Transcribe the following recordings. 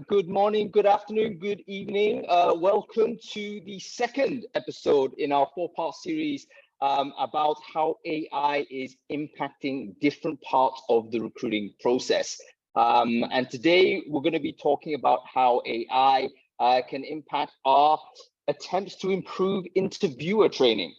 good morning, good afternoon, good evening. Welcome to the second episode in our four-part series about how AI is impacting different parts of the recruiting process. And today we're going to be talking about how AI can impact our attempts to improve interviewer training.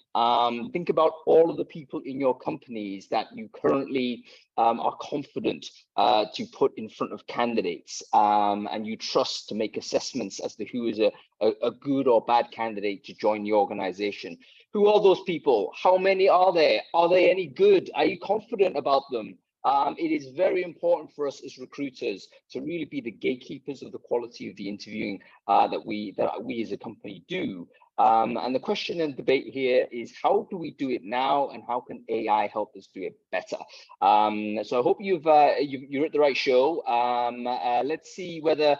Think about all of the people in your companies that you currently are confident to put in front of candidates and you trust to make assessments as to who is a good or bad candidate to join the organization. Who are those people? How many are there? Are they any good? Are you confident about them? It is very important for us as recruiters to really be the gatekeepers of the quality of the interviewing that we as a company do. And the question and debate here is, how do we do it now, and how can AI help us do it better? So I hope you're at the right show. Let's see whether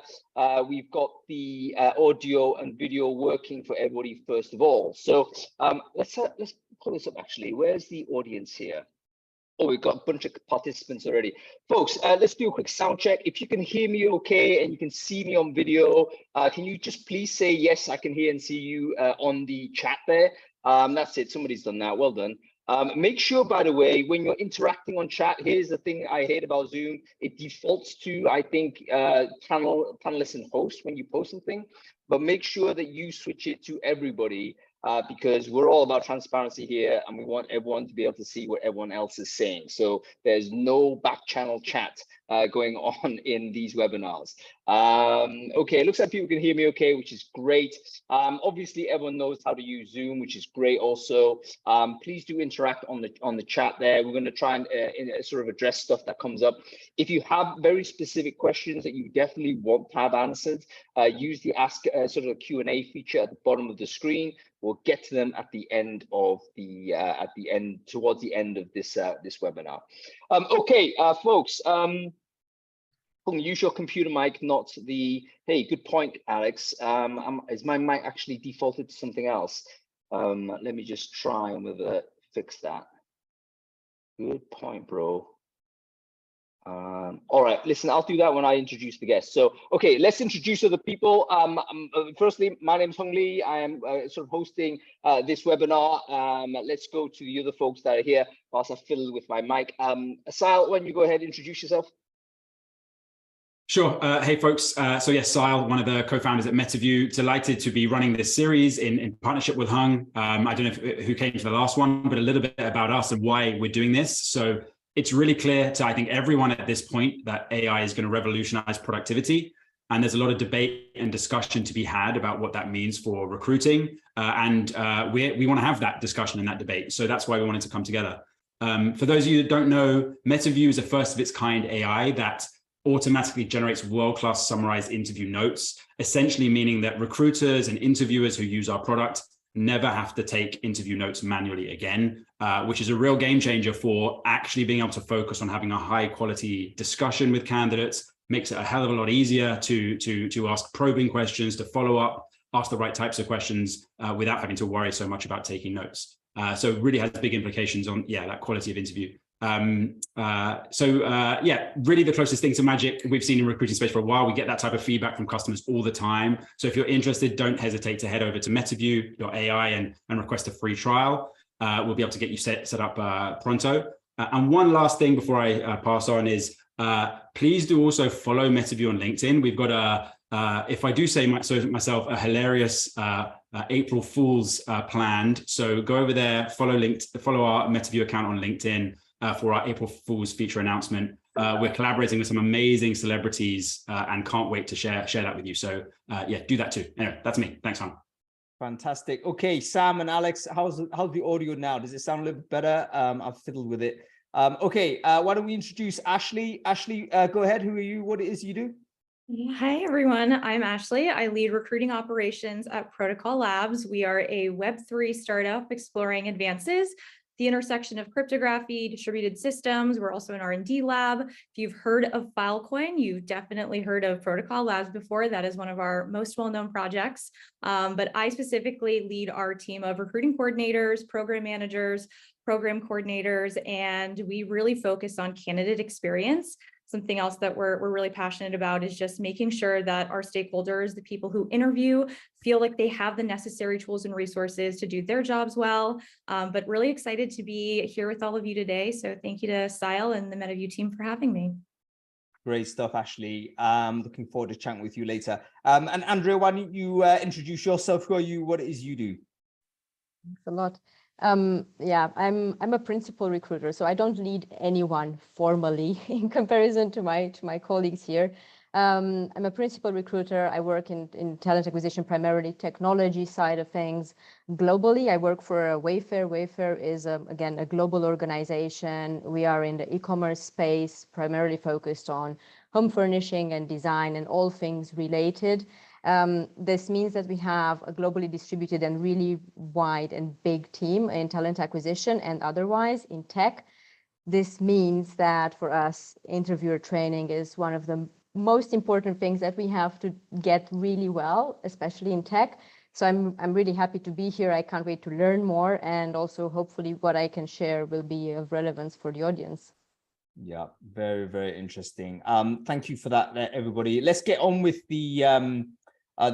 we've got the audio and video working for everybody first of all. So let's pull this up. Actually, where's the audience here? Oh, we've got a bunch of participants already. Folks, let's do a quick sound check. If you can hear me okay and you can see me on video, can you just please say, yes, I can hear and see you on the chat there? That's it. Somebody's done that. Well done. Make sure, by the way, when you're interacting on chat, here's the thing I hate about Zoom. It defaults to, I think, panelists and hosts when you post something, but make sure that you switch it to everybody. Because we're all about transparency here, and we want everyone to be able to see what everyone else is saying. So there's no back channel chat going on in these webinars. Okay, it looks like people can hear me okay, which is great. Obviously, everyone knows how to use Zoom, which is great also. Please do interact on the chat there. We're going to try and sort of address stuff that comes up. If you have very specific questions that you definitely want to have answered, use the ask sort of Q&A feature at the bottom of the screen. We'll get to them at the end of towards the end of this this webinar. Okay, folks. Use your computer mic, not the. Hey, good point, Alex. Is my mic actually defaulted to something else? Let me just try and fix that. Good point, bro. All right, listen, I'll do that when I introduce the guests. So, okay, let's introduce other people. Firstly, my name is Hung Lee. I am sort of hosting this webinar. Let's go to the other folks that are here whilst I fiddle with my mic. Siadhal, why don't you go ahead and introduce yourself? Sure. Hey, folks. So yes, Siadhal, one of the co-founders at Metaview. Delighted to be running this series in partnership with Hung. I don't know who came to the last one, but a little bit about us and why we're doing this. So it's really clear to, I think, everyone at this point that AI is going to revolutionize productivity. And there's a lot of debate and discussion to be had about what that means for recruiting. We want to have that discussion and that debate. So that's why we wanted to come together. For those of you that don't know, Metaview is a first of its kind AI that automatically generates world-class summarized interview notes, essentially meaning that recruiters and interviewers who use our product never have to take interview notes manually again, which is a real game changer for actually being able to focus on having a high quality discussion with candidates. Makes it a hell of a lot easier to ask probing questions, to follow up, ask the right types of questions without having to worry so much about taking notes. So it really has big implications on that quality of interview. Really the closest thing to magic we've seen in recruiting space for a while. We get that type of feedback from customers all the time. So if you're interested, don't hesitate to head over to Metaview, your AI, and request a free trial. We'll be able to get you set up pronto. And one last thing before I pass on is please do also follow Metaview on LinkedIn. We've got if I do say myself, a hilarious April Fool's planned. So go over there, follow our Metaview account on LinkedIn. For our April Fool's feature announcement. We're collaborating with some amazing celebrities and can't wait to share that with you. So do that too. Anyway, that's me. Thanks, Hung. Fantastic. Okay, Sam and Alex, how's the audio now? Does it sound a little bit better? I've fiddled with it. Okay, why don't we introduce Ashley? Ashley, go ahead. Who are you? What it is you do? Hi, everyone. I'm Ashley. I lead recruiting operations at Protocol Labs. We are a Web3 startup exploring advances the intersection of cryptography, distributed systems. We're also an R&D lab. If you've heard of Filecoin, you've definitely heard of Protocol Labs before. That is one of our most well-known projects. But I specifically lead our team of recruiting coordinators, program managers, program coordinators, and we really focus on candidate experience. Something else that we're really passionate about is just making sure that our stakeholders, the people who interview, feel like they have the necessary tools and resources to do their jobs well. But really excited to be here with all of you today. So thank you to Siadhal and the Metaview team for having me. Great stuff, Ashley. Looking forward to chatting with you later. And Andrea, why don't you introduce yourself? Who are you? What it is you do? Thanks a lot. Yeah, I'm a principal recruiter, so I don't lead anyone formally in comparison to my colleagues here. I'm a principal recruiter. I work in talent acquisition, primarily technology side of things. Globally, I work for Wayfair. Wayfair is, again, a global organization. We are in the e-commerce space, primarily focused on home furnishing and design and all things related. This means that we have a globally distributed and really wide and big team in talent acquisition and otherwise in tech. This means that for us, interviewer training is one of the most important things that we have to get really well, especially in tech. So I'm really happy to be here. I can't wait to learn more, and also hopefully what I can share will be of relevance for the audience. Yeah, very, very interesting. Thank you for that, everybody. Let's get on with the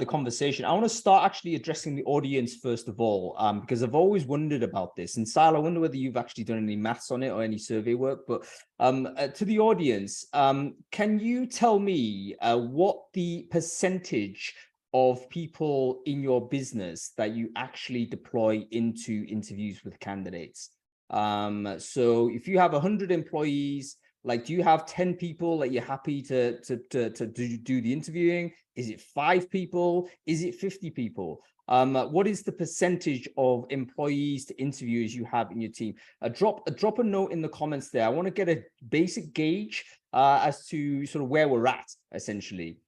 conversation. I want to start actually addressing the audience first of all, because I've always wondered about this. And Siadhal, I wonder whether you've actually done any maths on it or any survey work. But to the audience, can you tell me what the percentage of people in your business that you actually deploy into interviews with candidates? So if you have 100 employees, like, do you have 10 people that you're happy to do the interviewing? Is it 5 people? Is it 50 people? What is the percentage of employees to interviewers you have in your team? Drop a note in the comments there. I want to get a basic gauge as to sort of where we're at, essentially,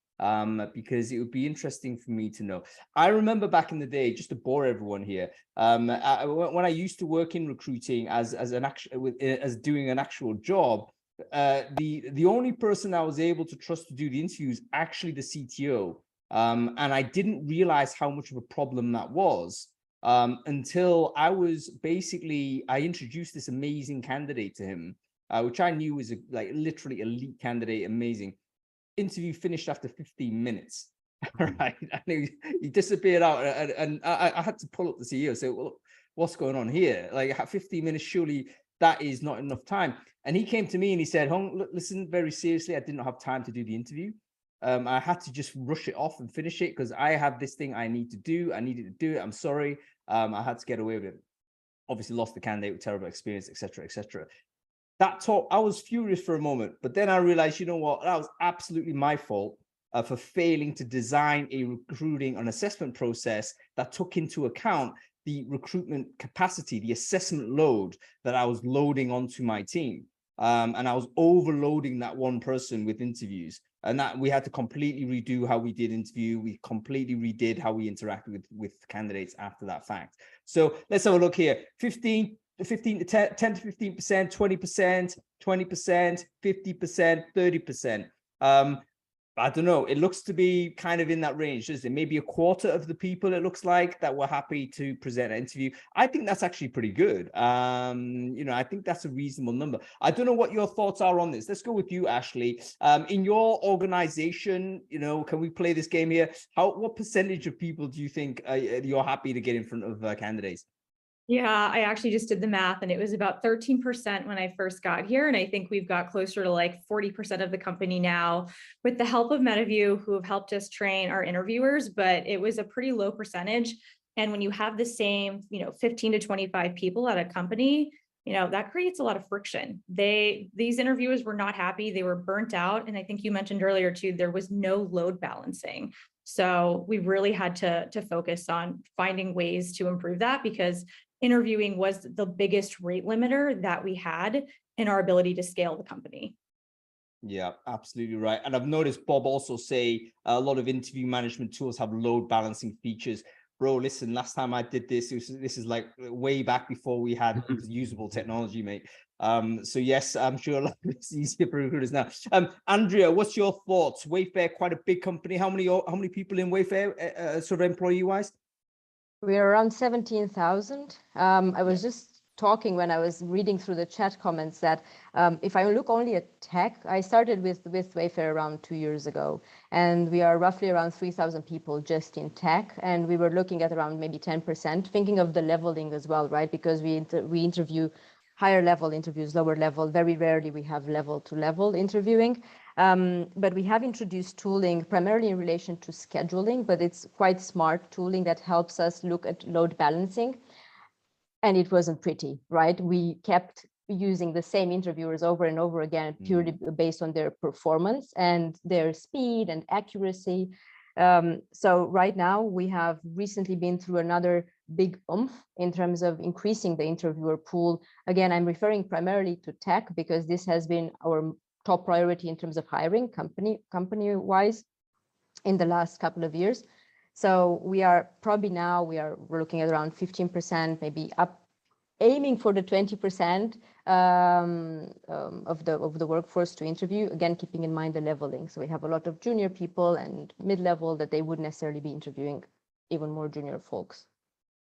because it would be interesting for me to know. I remember back in the day, just to bore everyone here, when I used to work in recruiting as doing an actual job, the only person I was able to trust to do the interviews actually the CTO, and I didn't realize how much of a problem that was until I introduced this amazing candidate to him, which I knew was like literally elite candidate, amazing. Interview finished after 15 minutes. Right, and he disappeared out, and I had to pull up the CEO and say, well, what's going on here? Like, 15 minutes, surely that is not enough time. And he came to me and he said, Hong, listen, very seriously, I didn't have time to do the interview. I had to just rush it off and finish it because I have this thing I need to do. I needed to do it. I'm sorry. I had to get away with it. Obviously lost the candidate with terrible experience, etc., etc. That talk, I was furious for a moment, but then I realized, you know what, that was absolutely my fault for failing to design a recruiting and assessment process that took into account the recruitment capacity, the assessment load that I was loading onto my team. And I was overloading that one person with interviews, and that we had to completely redo how we did interview. We completely redid how we interacted with candidates after that fact. So let's have a look here. 10 to 15%, 20%, 20%, 50%, 30%. I don't know. It looks to be kind of in that range, doesn't it? Maybe a quarter of the people, it looks like, that were happy to present an interview. I think that's actually pretty good. I think that's a reasonable number. I don't know what your thoughts are on this. Let's go with you, Ashley. In your organization, can we play this game here? What percentage of people do you think you're happy to get in front of candidates? Yeah, I actually just did the math, and it was about 13% when I first got here. And I think we've got closer to like 40% of the company now with the help of Metaview, who have helped us train our interviewers, but it was a pretty low percentage. And when you have the same, 15 to 25 people at a company, that creates a lot of friction. These interviewers were not happy. They were burnt out. And I think you mentioned earlier too, there was no load balancing. So we really had to focus on finding ways to improve that, because interviewing was the biggest rate limiter that we had in our ability to scale the company. Yeah, absolutely right. And I've noticed Bob also say a lot of interview management tools have load balancing features. Bro, listen, last time I did this, this is like way back before we had usable technology, mate. So yes, I'm sure it's easier for recruiters now. Andrea, what's your thoughts? Wayfair, quite a big company. How many people in Wayfair, sort of employee wise? We're around 17,000. I was just talking when I was reading through the chat comments that if I look only at tech, I started with Wayfair around 2 years ago, and we are roughly around 3,000 people just in tech, and we were looking at around maybe 10%, thinking of the leveling as well, right? Because we interview higher level interviews, lower level. Very rarely we have level to level interviewing. But we have introduced tooling primarily in relation to scheduling, but it's quite smart tooling that helps us look at load balancing. And it wasn't pretty, right? We kept using the same interviewers over and over again, purely based on their performance and their speed and accuracy. So right now we have recently been through another big oomph in terms of increasing the interviewer pool. Again, I'm referring primarily to tech because this has been our top priority in terms of hiring company-wise in the last couple of years. So we are probably now, we're looking at around 15%, maybe up, aiming for the 20% of the workforce to interview, again, keeping in mind the leveling. So we have a lot of junior people and mid-level that they wouldn't necessarily be interviewing even more junior folks.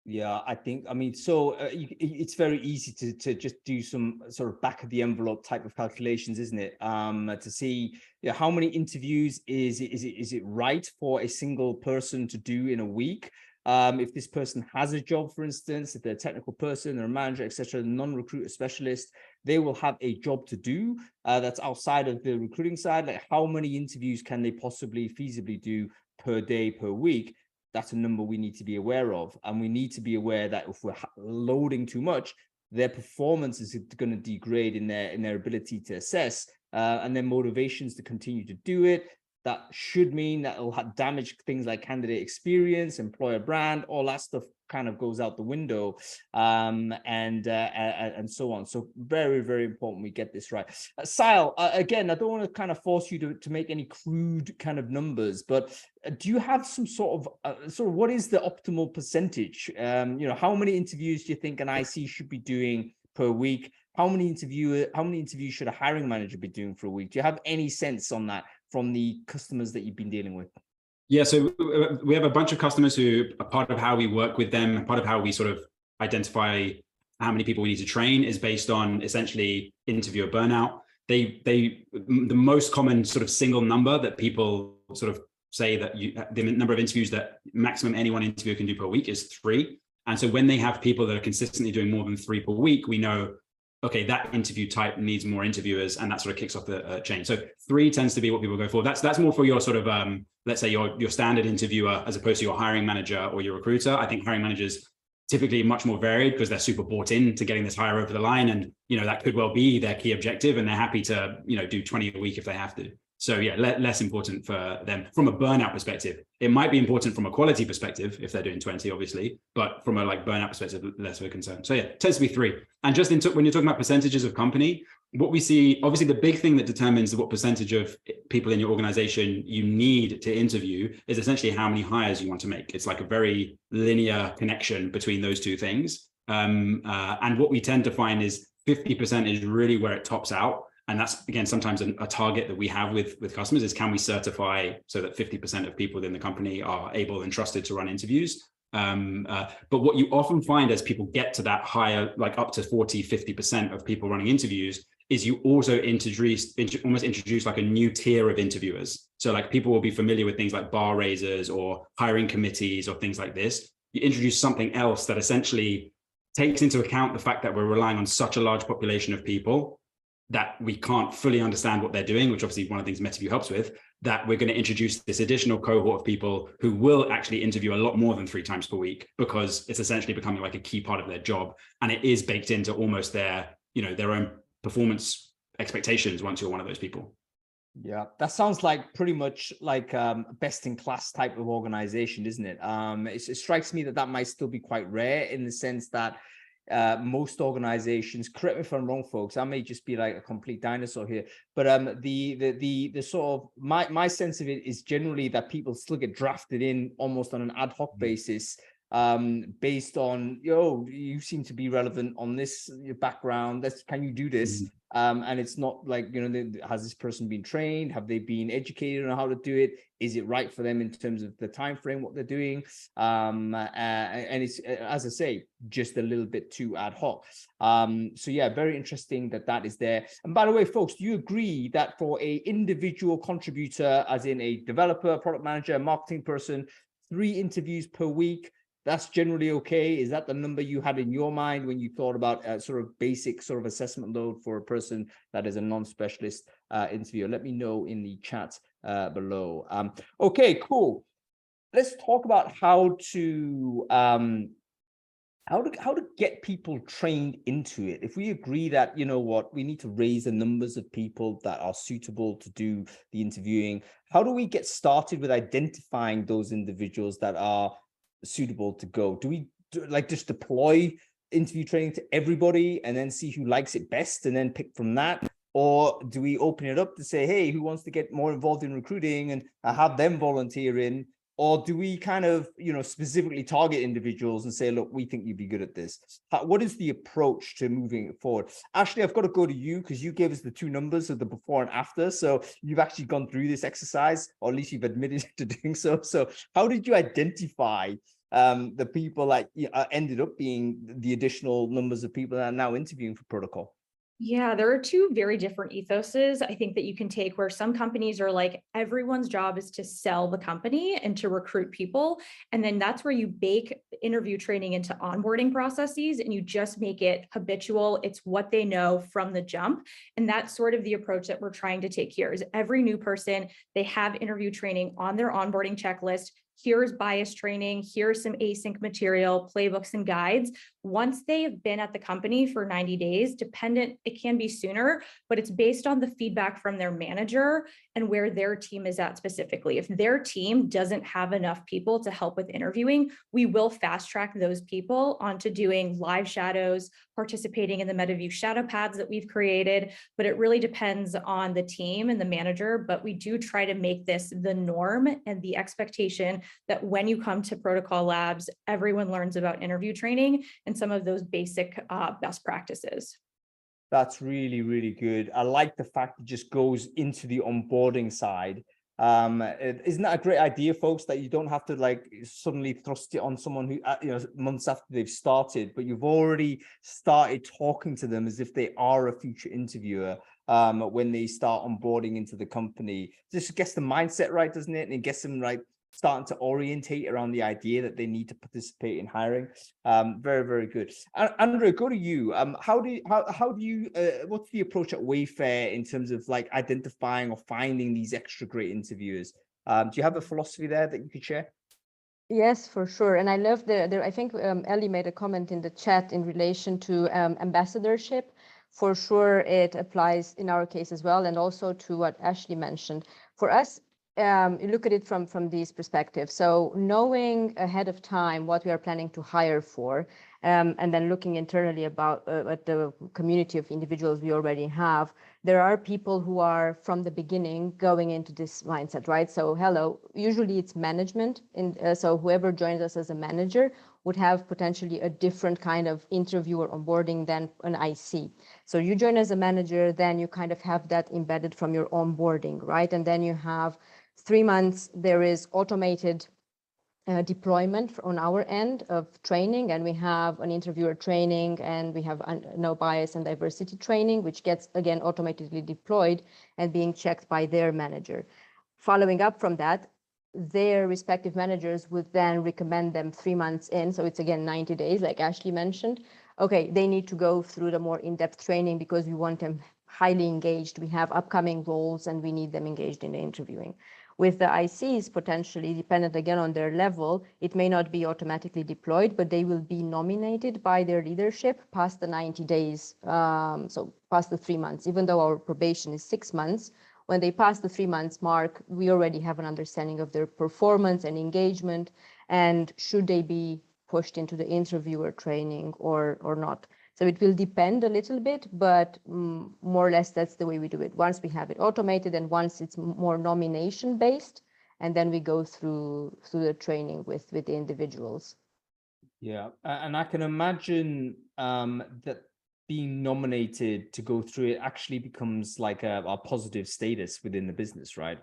Yeah, I mean, so it's very easy to just do some sort of back of the envelope type of calculations, isn't it? To see how many interviews is it right for a single person to do in a week? If this person has a job, for instance, if they're a technical person or a manager, etc., non-recruiter specialist, they will have a job to do that's outside of the recruiting side. Like, how many interviews can they possibly feasibly do per day, per week? That's a number we need to be aware of. And we need to be aware that if we're loading too much, their performance is going to degrade in their ability to assess and their motivations to continue to do it. That should mean that it'll damage things like candidate experience, employer brand, all that stuff kind of goes out the window, and so on. So very, very important we get this right. Siadhal, again, I don't want to kind of force you to make any crude kind of numbers, but do you have some sort of what is the optimal percentage? How many interviews do you think an IC should be doing per week? How many interviews should a hiring manager be doing for a week? Do you have any sense on that from the customers that you've been dealing with? Yeah, so we have a bunch of customers who are part of how we work with them, part of how we sort of identify how many people we need to train is based on essentially interviewer burnout. The most common sort of single number that people sort of say that the number of interviews that maximum any one interviewer can do per week is 3. And so when they have people that are consistently doing more than 3 per week, we know, okay, that interview type needs more interviewers, and that sort of kicks off the chain. So 3 tends to be what people go for. That's more for your sort of, let's say your standard interviewer as opposed to your hiring manager or your recruiter. I think hiring managers typically much more varied because they're super bought into getting this hire over the line, and that could well be their key objective, and they're happy to do 20 a week if they have to. So yeah, less important for them from a burnout perspective. It might be important from a quality perspective if they're doing 20, obviously, but from a burnout perspective, less of a concern. So yeah, it tends to be 3. And just when you're talking about percentages of company, what we see, obviously the big thing that determines what percentage of people in your organization you need to interview is essentially how many hires you want to make. It's like a very linear connection between those two things. And what we tend to find is 50% is really where it tops out. And that's, again, sometimes a target that we have with customers is, can we certify so that 50% of people within the company are able and trusted to run interviews? But what you often find as people get to that higher, like up to 40, 50% of people running interviews, is you also almost introduce like a new tier of interviewers. So like people will be familiar with things like bar raisers or hiring committees or things like this. You introduce something else that essentially takes into account the fact that we're relying on such a large population of people that we can't fully understand what they're doing, which obviously one of the things Metaview helps with, that we're going to introduce this additional cohort of people who will actually interview a lot more than 3 times per week, because it's essentially becoming like a key part of their job. And it is baked into almost their own performance expectations once you're one of those people. Yeah, that sounds like pretty much like best in class type of organization, isn't it? It strikes me that might still be quite rare, in the sense that most organizations, correct me if I'm wrong, folks, I may just be like a complete dinosaur here, but the sort of my sense of it is generally that people still get drafted in almost on an ad hoc basis based on, you seem to be relevant on this background. Can you do this? And it's not like, has this person been trained? Have they been educated on how to do it? Is it right for them in terms of the time frame, what they're doing? And it's, as I say, just a little bit too ad hoc. So yeah, very interesting that is there. And by the way, folks, do you agree that for a individual contributor, as in a developer, product manager, marketing person, 3 interviews per week, that's generally okay? Is that the number you had in your mind when you thought about sort of basic sort of assessment load for a person that is a non-specialist interviewer? Let me know in the chat below. Okay, cool. Let's talk about how to get people trained into it. If we agree that, we need to raise the numbers of people that are suitable to do the interviewing, how do we get started with identifying those individuals that are suitable to go? Do we just deploy interview training to everybody and then see who likes it best and then pick from that? Or do we open it up to say, hey, who wants to get more involved in recruiting and have them volunteer in? Or do we kind of, specifically target individuals and say, look, we think you'd be good at this? What is the approach to moving it forward? Ashley, I've got to go to you because you gave us the 2 numbers of the before and after. So you've actually gone through this exercise, or at least you've admitted to doing so. So how did you identify the people that ended up being the additional numbers of people that are now interviewing for Protocol? Yeah, there are 2 very different ethoses I think that you can take, where some companies are like, everyone's job is to sell the company and to recruit people. And then that's where you bake interview training into onboarding processes and you just make it habitual. It's what they know from the jump. And that's sort of the approach that we're trying to take here. Is every new person, they have interview training on their onboarding checklist. Here's bias training, here's some async material, playbooks and guides. Once they have been at the company for 90 days, it can be sooner, but it's based on the feedback from their manager and where their team is at specifically. If their team doesn't have enough people to help with interviewing, we will fast track those people onto doing live shadows, participating in the Metaview shadow pads that we've created, but it really depends on the team and the manager. But we do try to make this the norm and the expectation that when you come to Protocol Labs, everyone learns about interview training and some of those basic best practices. That's really, really good. I like the fact it just goes into the onboarding side. Isn't that a great idea, folks, that you don't have to suddenly thrust it on someone who, months after they've started, but you've already started talking to them as if they are a future interviewer when they start onboarding into the company. Just gets the mindset right, doesn't it? And it gets them starting to orientate around the idea that they need to participate in hiring. Very, very good. Andreea, go to you. How do you what's the approach at Wayfair in terms of identifying or finding these extra great interviewers? Do you have a philosophy there that you could share? Yes, for sure. And I love I think Ellie made a comment in the chat in relation to ambassadorship. For sure, it applies in our case as well, and also to what Ashley mentioned. For us, you look at it from these perspectives. So knowing ahead of time what we are planning to hire for, and then looking internally about at the community of individuals we already have, there are people who are from the beginning going into this mindset, right? So usually it's management. So whoever joins us as a manager would have potentially a different kind of interview or onboarding than an IC. So you join as a manager, then you kind of have that embedded from your onboarding, right? And then you have 3 months, there is automated deployment on our end of training, and we have an interviewer training, and we have no bias and diversity training, which gets again automatically deployed and being checked by their manager. Following up from that, their respective managers would then recommend them 3 months in. So it's again 90 days, like Ashley mentioned. Okay, they need to go through the more in-depth training because we want them highly engaged. We have upcoming roles and we need them engaged in the interviewing. With the ICs, potentially dependent again on their level, it may not be automatically deployed, but they will be nominated by their leadership past the 90 days, so past the 3 months. Even though our probation is 6 months, when they pass the 3 months mark, we already have an understanding of their performance and engagement, and should they be pushed into the interviewer training or not. So it will depend a little bit, but more or less that's the way we do it. Once we have it automated and once it's more nomination based, and then we go through the training with the individuals. Yeah, and I can imagine that being nominated to go through it actually becomes like a positive status within the business, right?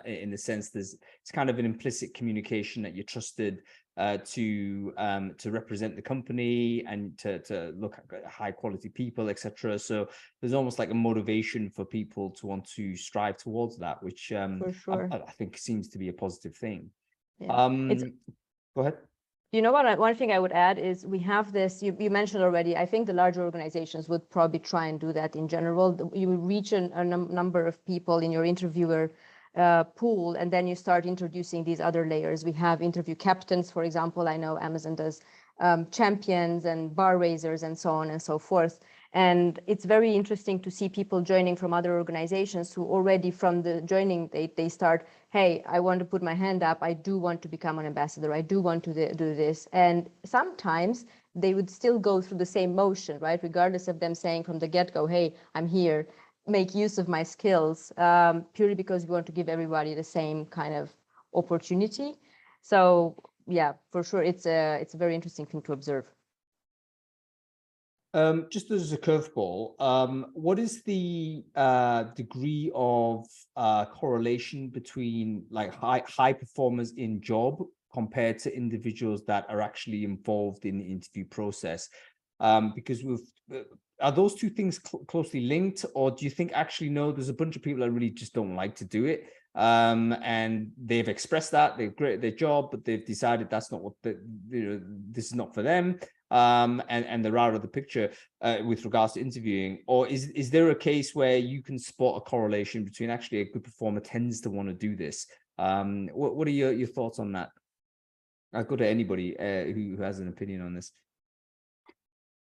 In the sense it's kind of an implicit communication that you're trusted to represent the company and to look at high quality people, etc. So there's almost like a motivation for people to want to strive towards that, which For sure. I think seems to be a positive thing. Yeah. Go ahead. You know what? One thing I would add is we have this, you mentioned already, I think the larger organizations would probably try and do that in general. You would reach a number of people in your interviewer pool, and then you start introducing these other layers. We have interview captains, for example. I know Amazon does champions and bar raisers and so on and so forth. And it's very interesting to see people joining from other organizations who already from the joining, they start, hey, I want to put my hand up. I do want to become an ambassador. I do want to do this. And sometimes they would still go through the same motion, right? Regardless of them saying from the get-go, hey, I'm here, make use of my skills, purely because we want to give everybody the same kind of opportunity. So yeah, for sure, it's a very interesting thing to observe. Just as a curveball, what is the degree of correlation between like high performers in job compared to individuals that are actually involved in the interview process? Because are those two things closely linked, or do you think actually no, there's a bunch of people that really just don't like to do it, and they've expressed that they're great at their job, but they've decided that's not what this is not for them. And they're out of the picture with regards to interviewing? Or is there a case where you can spot a correlation between actually a good performer tends to want to do this? What are your thoughts on that? I'll go to anybody who has an opinion on this.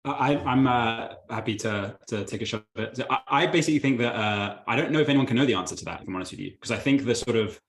I'm happy to take a shot at it. I basically think that I don't know if anyone can know the answer to that, if I'm honest with you, because I think the sort of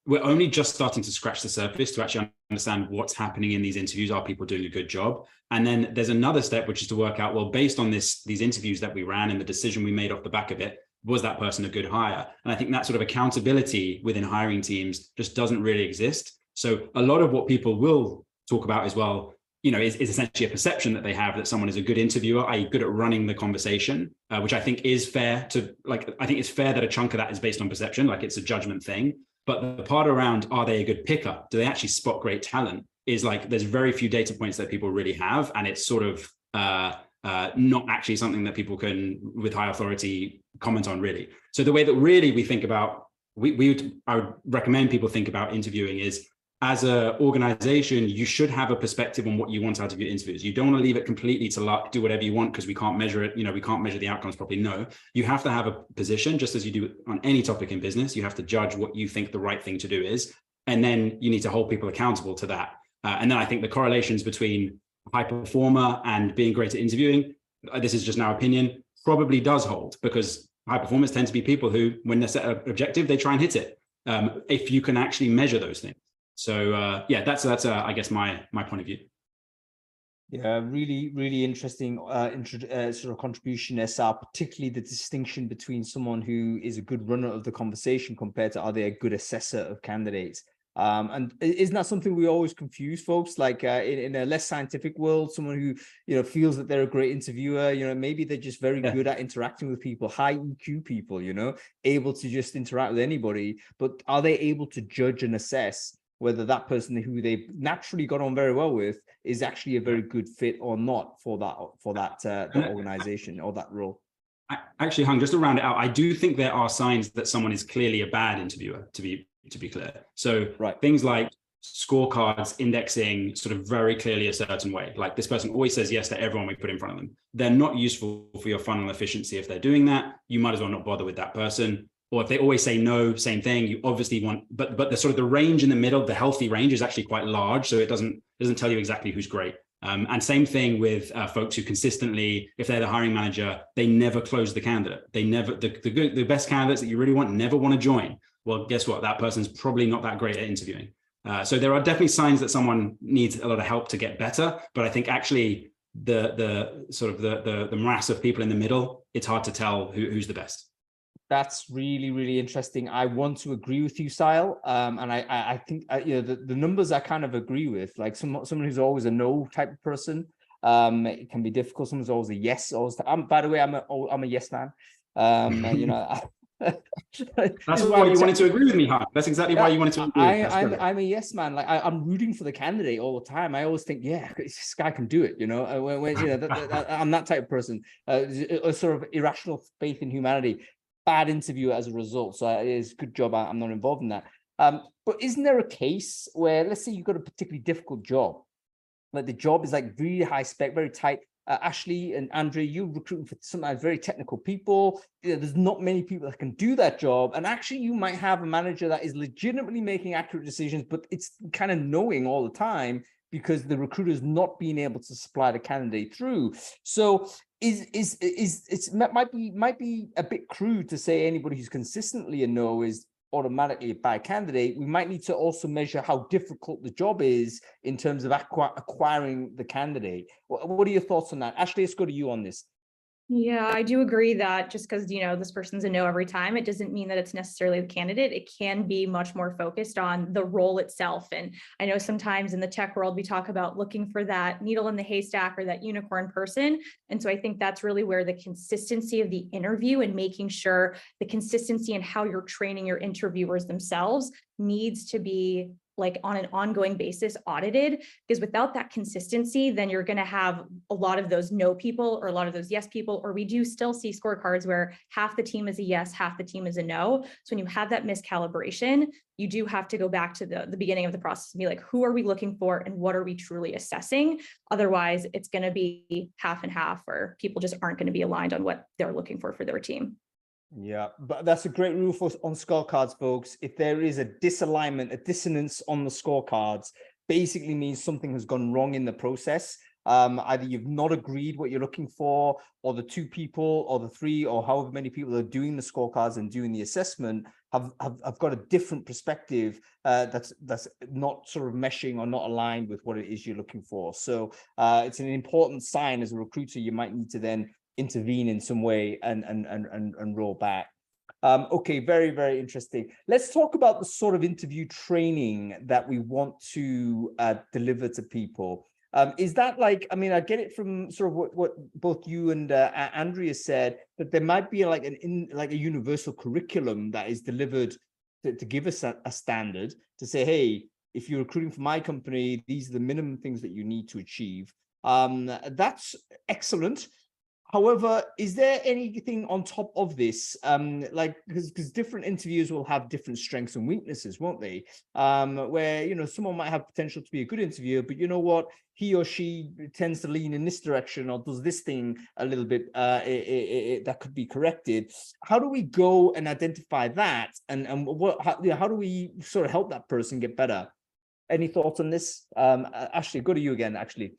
we're only just starting to scratch the surface to actually understand what's happening in these interviews. Are people doing a good job? And then there's another step, which is to work out, well, based on these interviews that we ran and the decision we made off the back of it, was that person a good hire? And I think that sort of accountability within hiring teams just doesn't really exist. So a lot of what people will talk about as well, is essentially a perception that they have that someone is a good interviewer, i.e. good at running the conversation, which I think is fair to, I think it's fair that a chunk of that is based on perception, like it's a judgment thing. But the part around, are they a good picker? Do they actually spot great talent? Is like, there's very few data points that people really have. And it's sort of not actually something that people can, with high authority, comment on really. So the way that really we think about, I would recommend people think about interviewing is, as an organization, you should have a perspective on what you want out of your interviews. You don't want to leave it completely to luck, do whatever you want because we can't measure it. We can't measure the outcomes properly. No, you have to have a position, just as you do on any topic in business. You have to judge what you think the right thing to do is. And then you need to hold people accountable to that. And then I think the correlations between high performer and being great at interviewing, this is just now opinion, probably does hold, because high performers tend to be people who, when they set an objective, they try and hit it. If you can actually measure those things. So yeah, that's I guess my point of view. Yeah, really interesting sort of contribution, SR, particularly the distinction between someone who is a good runner of the conversation compared to are they a good assessor of candidates. And isn't that something we always confuse, folks? Like in a less scientific world, someone who feels that they're a great interviewer, maybe they're just very good at interacting with people, high EQ people, able to just interact with anybody, but are they able to judge and assess whether that person who they've naturally got on very well with is actually a very good fit or not for that organization or that role? Actually, Hung, just to round it out, I do think there are signs that someone is clearly a bad interviewer, to be clear. So things like scorecards indexing sort of very clearly a certain way. Like this person always says yes to everyone we put in front of them. They're not useful for your funnel efficiency. If they're doing that, you might as well not bother with that person. Or if they always say no, same thing, you obviously want, but the sort of the range in the middle, the healthy range is actually quite large. So it doesn't tell you exactly who's great. And same thing with folks who consistently, if they're the hiring manager, they never close the candidate. They never, the best candidates that you really want never want to join. Well, guess what? That person's probably not that great at interviewing. So there are definitely signs that someone needs a lot of help to get better. But I think actually the sort of the morass of people in the middle, it's hard to tell who's the best. That's really, really interesting. I want to agree with you, Siadhal. And I think you know the numbers I kind of agree with. Like someone who's always a no type of person. It can be difficult. Someone's always a yes. Always. By the way, I'm a yes man. You know. That's why you wanted to agree with me, huh? That's exactly why you wanted to agree. I'm a yes man. Like I'm rooting for the candidate all the time. I always think, yeah, this guy can do it. You know, when you know, I'm that type of person. A sort of irrational faith in humanity. Bad interview as a result. So it's a good job I'm not involved in that. But isn't there a case where, let's say you've got a particularly difficult job, like the job is like really high spec, very tight. Ashley and Andreea, you recruiting for sometimes very technical people. You know, there's not many people that can do that job. And actually, you might have a manager that is legitimately making accurate decisions, but it's kind of knowing all the time because the recruiter is not being able to supply the candidate through. So might be a bit crude to say anybody who's consistently a no is automatically a bad candidate. We might need to also measure how difficult the job is in terms of acquiring the candidate. What are your thoughts on that? Ashley, let's go to you on this. Yeah, I do agree that just because, you know, this person's a no every time, it doesn't mean that it's necessarily the candidate. It can be much more focused on the role itself. And I know sometimes in the tech world, we talk about looking for that needle in the haystack or that unicorn person. And so I think that's really where the consistency of the interview and making sure the consistency in how you're training your interviewers themselves needs to be like on an ongoing basis audited, because without that consistency, then you're going to have a lot of those no people or a lot of those yes people, or we do still see scorecards where half the team is a yes, half the team is a no. So when you have that miscalibration, you do have to go back to the beginning of the process and be like, who are we looking for and what are we truly assessing? Otherwise, it's going to be half and half, or people just aren't going to be aligned on what they're looking for their team. Yeah, but that's a great rule on scorecards, folks. If there is a disalignment, a dissonance on the scorecards, basically means something has gone wrong in the process. Either you've not agreed what you're looking for, or the two people or the three or however many people are doing the scorecards and doing the assessment have got a different perspective that's not sort of meshing or not aligned with what it is you're looking for. So it's an important sign as a recruiter. You might need to then intervene in some way and roll back. Okay, very, very interesting. Let's talk about the sort of interview training that we want to deliver to people. Is that like, I mean, I get it from sort of what both you and Andreea said, that there might be like a universal curriculum that is delivered to give us a standard to say, hey, if you're recruiting for my company, these are the minimum things that you need to achieve. That's excellent. However, is there anything on top of this? Like, because different interviewers will have different strengths and weaknesses, won't they? Where, you know, someone might have potential to be a good interviewer, but you know what? He or she tends to lean in this direction or does this thing a little bit that could be corrected. How do we go and identify that? And how do we sort of help that person get better? Any thoughts on this? Ashley, go to you again, actually.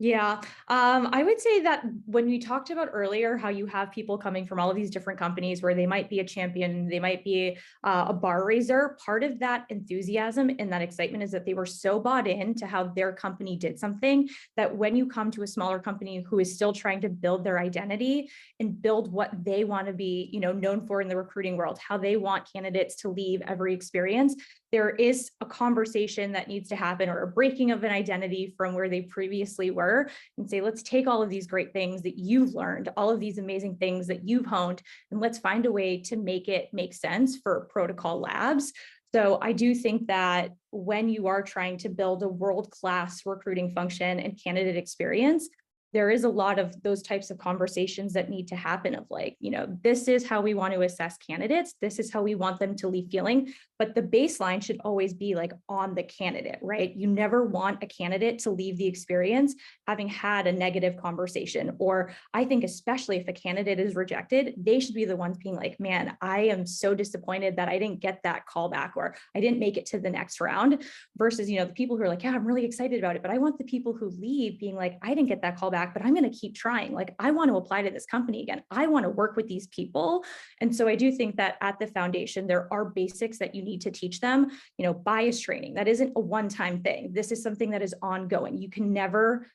Yeah, I would say that when we talked about earlier, how you have people coming from all of these different companies where they might be a champion, they might be a bar raiser, part of that enthusiasm and that excitement is that they were so bought in to how their company did something that when you come to a smaller company who is still trying to build their identity and build what they want to be, you know, known for in the recruiting world, how they want candidates to leave every experience, there is a conversation that needs to happen or a breaking of an identity from where they previously were and say, let's take all of these great things that you've learned, all of these amazing things that you've honed, and let's find a way to make it make sense for Protocol Labs. So I do think that when you are trying to build a world-class recruiting function and candidate experience, there is a lot of those types of conversations that need to happen of like, you know, this is how we want to assess candidates. This is how we want them to leave feeling. But the baseline should always be like on the candidate, right? You never want a candidate to leave the experience having had a negative conversation. Or I think especially if a candidate is rejected, they should be the ones being like, man, I am so disappointed that I didn't get that call back or I didn't make it to the next round versus, you know, the people who are like, yeah, I'm really excited about it. But I want the people who leave being like, I didn't get that call back, but I'm going to keep trying. Like, I want to apply to this company again. I want to work with these people. And so I do think that at the foundation, there are basics that you need to teach them. You know, bias training, that isn't a one-time thing. This is something that is ongoing. You can never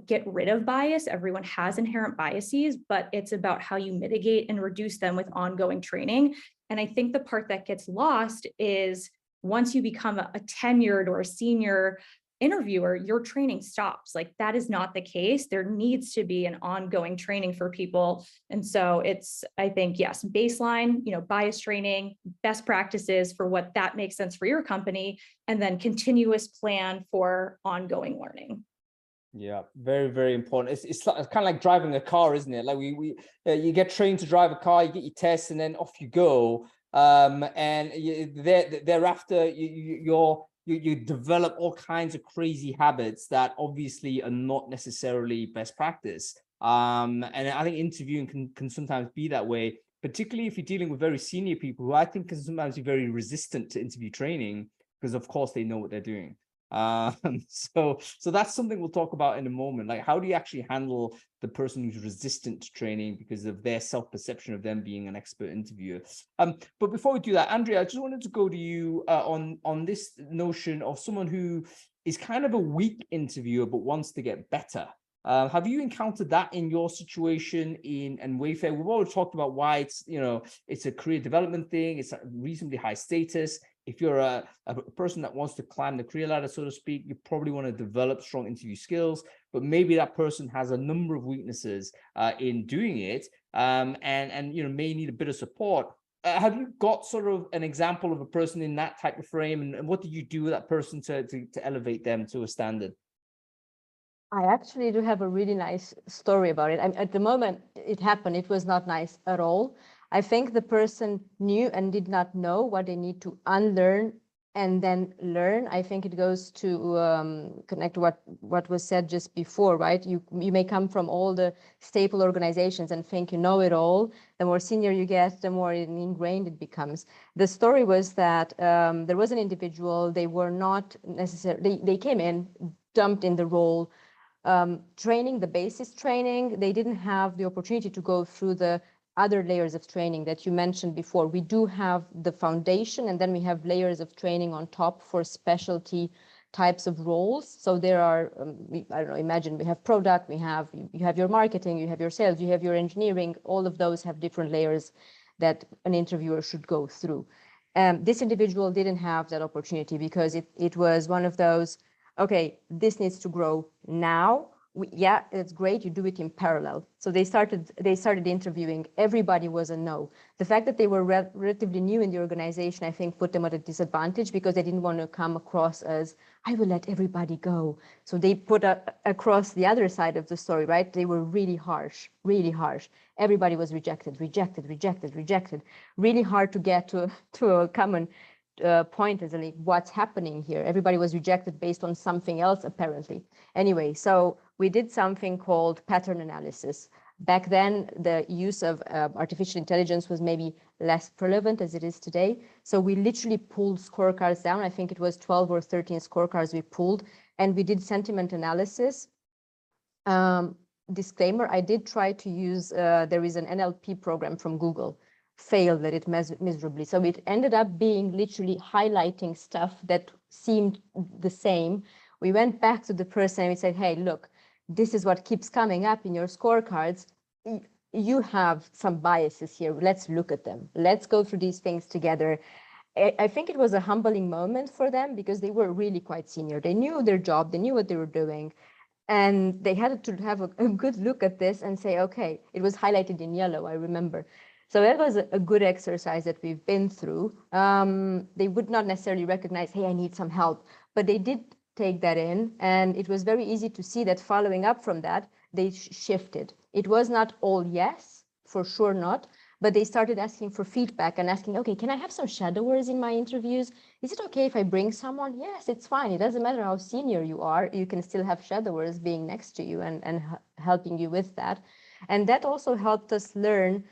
get rid of bias. Everyone has inherent biases, but it's about how you mitigate and reduce them with ongoing training. And I think the part that gets lost is once you become a tenured or a senior interviewer, your training stops. Like that is not the case. There needs to be an ongoing training for people. And so it's, I think, yes, baseline, bias training, best practices for what that makes sense for your company, and then continuous plan for ongoing learning. Yeah, very, very important. It's kind of like driving a car, isn't it? Like you get trained to drive a car, you get your tests, and then off you go. And thereafter, you develop all kinds of crazy habits that obviously are not necessarily best practice. And I think interviewing can sometimes be that way, particularly if you're dealing with very senior people who I think can sometimes be very resistant to interview training because, of course, they know what they're doing. So that's something we'll talk about in a moment. Like, how do you actually handle the person who's resistant to training because of their self-perception of them being an expert interviewer? But before we do that, Andreea, I just wanted to go to you on this notion of someone who is kind of a weak interviewer but wants to get better. Have you encountered that in your situation in Wayfair? We've already talked about why it's a career development thing. It's a reasonably high status. If you're a person that wants to climb the career ladder, so to speak, you probably want to develop strong interview skills, but maybe that person has a number of weaknesses in doing it, and may need a bit of support. Have you got sort of an example of a person in that type of frame, and what did you do with that person to elevate them to a standard? I actually do have a really nice story about it. At the moment it happened, it was not nice at all. I think the person knew and did not know what they need to unlearn and then learn. I think it goes to connect to what was said just before, right? You may come from all the staple organizations and think you know it all. The more senior you get, the more ingrained it becomes. The story was that there was an individual, they were not necessarily, they came in, dumped in the role, training, the basis training. They didn't have the opportunity to go through the other layers of training that you mentioned before. We do have the foundation, and then we have layers of training on top for specialty types of roles. So there are, I don't know, imagine we have product, you have your marketing, you have your sales, you have your engineering. All of those have different layers that an interviewer should go through. This individual didn't have that opportunity because it was one of those, okay, this needs to grow now. Yeah, it's great. You do it in parallel. So they started interviewing. Everybody was a no. The fact that they were relatively new in the organization, I think, put them at a disadvantage because they didn't want to come across as, I will let everybody go. So they put across the other side of the story, right? They were really harsh, really harsh. Everybody was rejected. Really hard to get to a common point as like what's happening here. Everybody was rejected based on something else, apparently. Anyway, so we did something called pattern analysis. Back then, the use of artificial intelligence was maybe less relevant as it is today. So we literally pulled scorecards down. I think it was 12 or 13 scorecards we pulled, and we did sentiment analysis. Disclaimer, I did try to use, there is an NLP program from Google, failed at it miserably. So it ended up being literally highlighting stuff that seemed the same. We went back to the person and we said, hey, look, this is what keeps coming up in your scorecards. You have some biases here. Let's look at them. Let's go through these things together. I think it was a humbling moment for them because they were really quite senior. They knew their job. They knew what they were doing. And they had to have a good look at this and say, okay, it was highlighted in yellow, I remember. So that was a good exercise that we've been through. They would not necessarily recognize, hey, I need some help, but they did take that in. And it was very easy to see that following up from that, they shifted. It was not all yes, for sure not, but they started asking for feedback and asking, okay, can I have some shadowers in my interviews? Is it okay if I bring someone? Yes, it's fine. It doesn't matter how senior you are. You can still have shadowers being next to you and helping you with that. And that also helped us learn.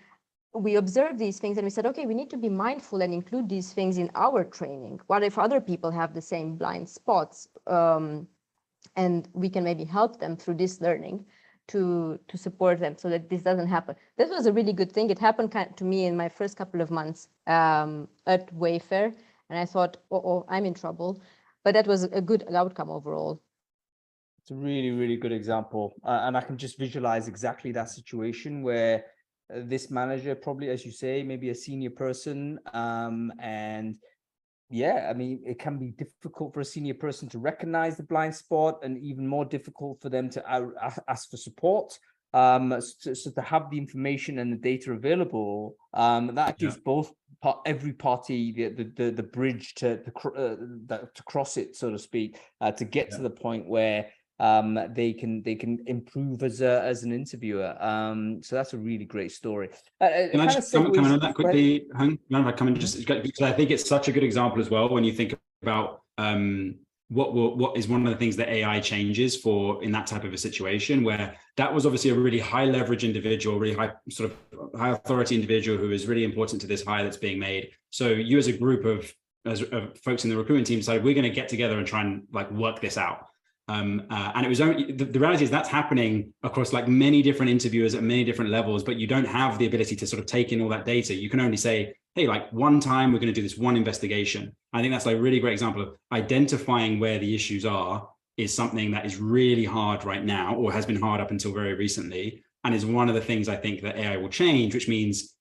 We observed these things and we said, okay, we need to be mindful and include these things in our training. What if other people have the same blind spots? And we can maybe help them through this learning to support them so that this doesn't happen. This was a really good thing. It happened to me in my first couple of months at Wayfair. And I thought, I'm in trouble. But that was a good outcome overall. It's a really, really good example. And I can just visualize exactly that situation where this manager, probably, as you say, maybe a senior person, and yeah, I mean, it can be difficult for a senior person to recognize the blind spot, and even more difficult for them to ask for support. So to have the information and the data available, that gives every party the bridge to cross it, so to speak, to get to the point where they can improve as an interviewer. So that's a really great story. Can I just comment on that quickly, Hung? I come in just because I think it's such a good example as well when you think about what is one of the things that AI changes for in that type of a situation, where that was obviously a really high leverage individual, really high sort of high authority individual who is really important to this hire that's being made. So you as a group of folks in the recruitment team decided we're going to get together and try and like work this out. And it was only the reality is that's happening across like many different interviewers at many different levels, but you don't have the ability to sort of take in all that data. You can only say, hey, like one time we're going to do this one investigation. I think that's like a really great example of identifying where the issues are is something that is really hard right now, or has been hard up until very recently, and is one of the things I think that AI will change, which means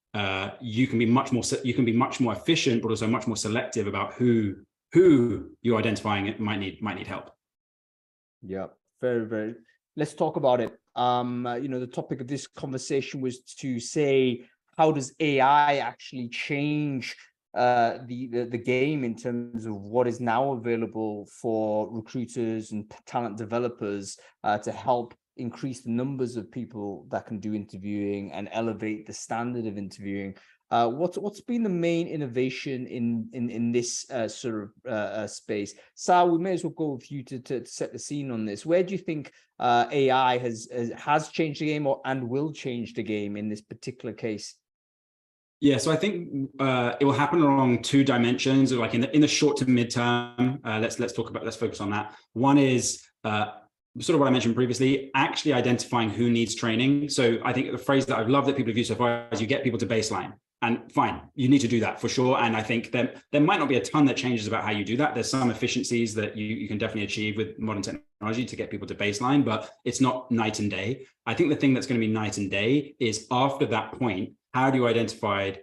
you can be much more efficient, but also much more selective about who you're identifying might need help. Yeah, very, very. Let's talk about it. The topic of this conversation was to say, how does AI actually change the game in terms of what is now available for recruiters and talent developers to help increase the numbers of people that can do interviewing and elevate the standard of interviewing. What's been the main innovation in this sort of space? Sal, we may as well go with you to set the scene on this. Where do you think AI has changed the game and will change the game in this particular case? Yeah, so I think it will happen along two dimensions, like in the short to midterm. Let's focus on that. One is sort of what I mentioned previously, actually identifying who needs training. So I think the phrase that I've loved that people have used so far is you get people to baseline. And fine, you need to do that for sure. And I think there might not be a ton that changes about how you do that. There's some efficiencies that you can definitely achieve with modern technology to get people to baseline, but it's not night and day. I think the thing that's going to be night and day is after that point, how do you identify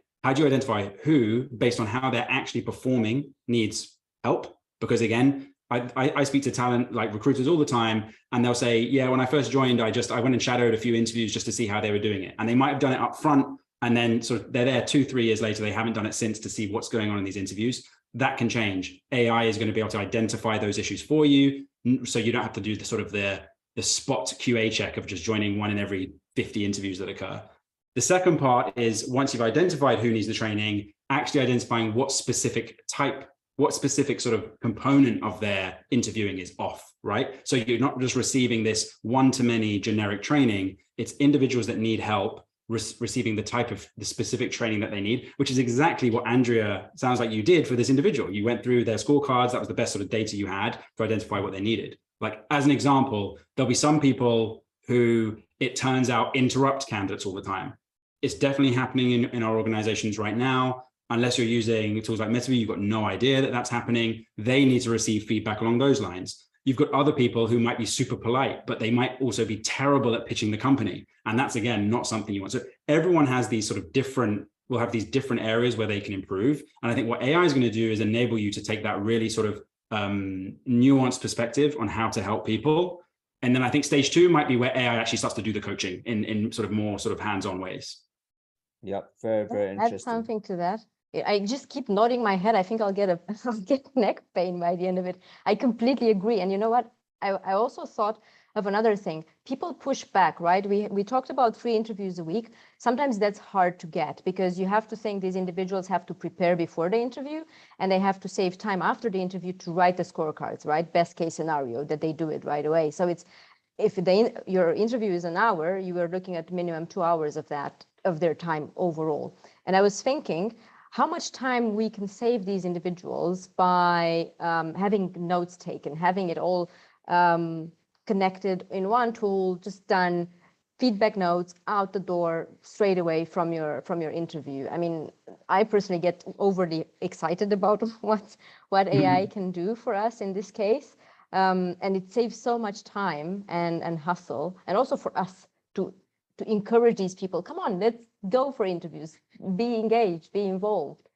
who, based on how they're actually performing, needs help? Because again, I speak to talent like recruiters all the time, and they'll say, yeah, when I first joined, I went and shadowed a few interviews just to see how they were doing it. And they might have done it up front, and then sort of they're there 2-3 years later, they haven't done it since to see what's going on in these interviews. That can change. AI is going to be able to identify those issues for you, so you don't have to do the sort of the spot QA check of just joining one in every 50 interviews that occur. The second part is, once you've identified who needs the training, actually identifying what specific sort of component of their interviewing is off, right? So you're not just receiving this one-to-many generic training, it's individuals that need help receiving the specific training that they need, which is exactly what Andreea sounds like you did for this individual. You went through their scorecards, that was the best sort of data you had to identify what they needed. Like, as an example, there'll be some people who, it turns out, interrupt candidates all the time. It's definitely happening in our organizations right now. Unless you're using tools like Metaview, you've got no idea that that's happening. They need to receive feedback along those lines. You've got other people who might be super polite, but they might also be terrible at pitching the company. And that's, again, not something you want. So everyone has these sort of will have these different areas where they can improve. And I think what AI is going to do is enable you to take that really sort of nuanced perspective on how to help people. And then I think stage 2 might be where AI actually starts to do the coaching in sort of more sort of hands-on ways. Yep, very, very interesting. Add something to that. I just keep nodding my head. I think I'll get neck pain by the end of it. I completely agree. And you know what? I also thought of another thing. People push back, right? We talked about 3 interviews a week. Sometimes that's hard to get, because you have to think these individuals have to prepare before the interview, and they have to save time after the interview to write the scorecards, right? Best case scenario that they do it right away. So it's, if your interview is an hour, you are looking at minimum 2 hours of their time overall. And I was thinking how much time we can save these individuals by having notes taken, having it all connected in one tool, just done, feedback notes out the door straight away from your interview. I mean, I personally get overly excited about what AI can do for us in this case. And it saves so much time and hustle, and also for us to encourage these people. Come on, let's go for interviews, be engaged, be involved.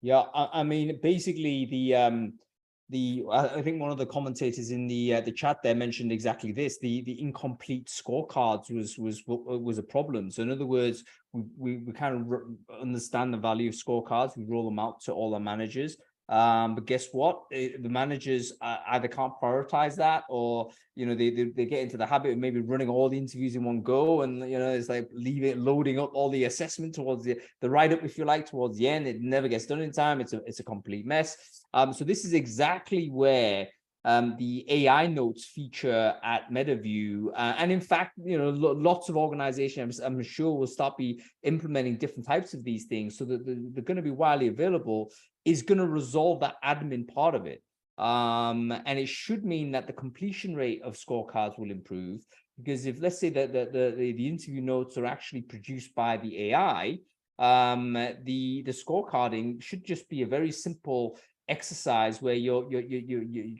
Yeah, I mean, basically I think one of the commentators in the chat there mentioned exactly this. The incomplete scorecards was a problem. So in other words, we kind of understand the value of scorecards. We roll them out to all our managers. But guess what? The managers either can't prioritize that, or they get into the habit of maybe running all the interviews in one go, and it's like loading up all the assessment towards the write-up, if you like, towards the end. It never gets done in time. It's a complete mess. So this is exactly where the AI notes feature at Metaview, and in fact, lots of organizations, I'm sure, will start be implementing different types of these things, so that they're going to be widely available, is going to resolve that admin part of it. And it should mean that the completion rate of scorecards will improve, because if, let's say, that the interview notes are actually produced by the AI, the scorecarding should just be a very simple exercise where you're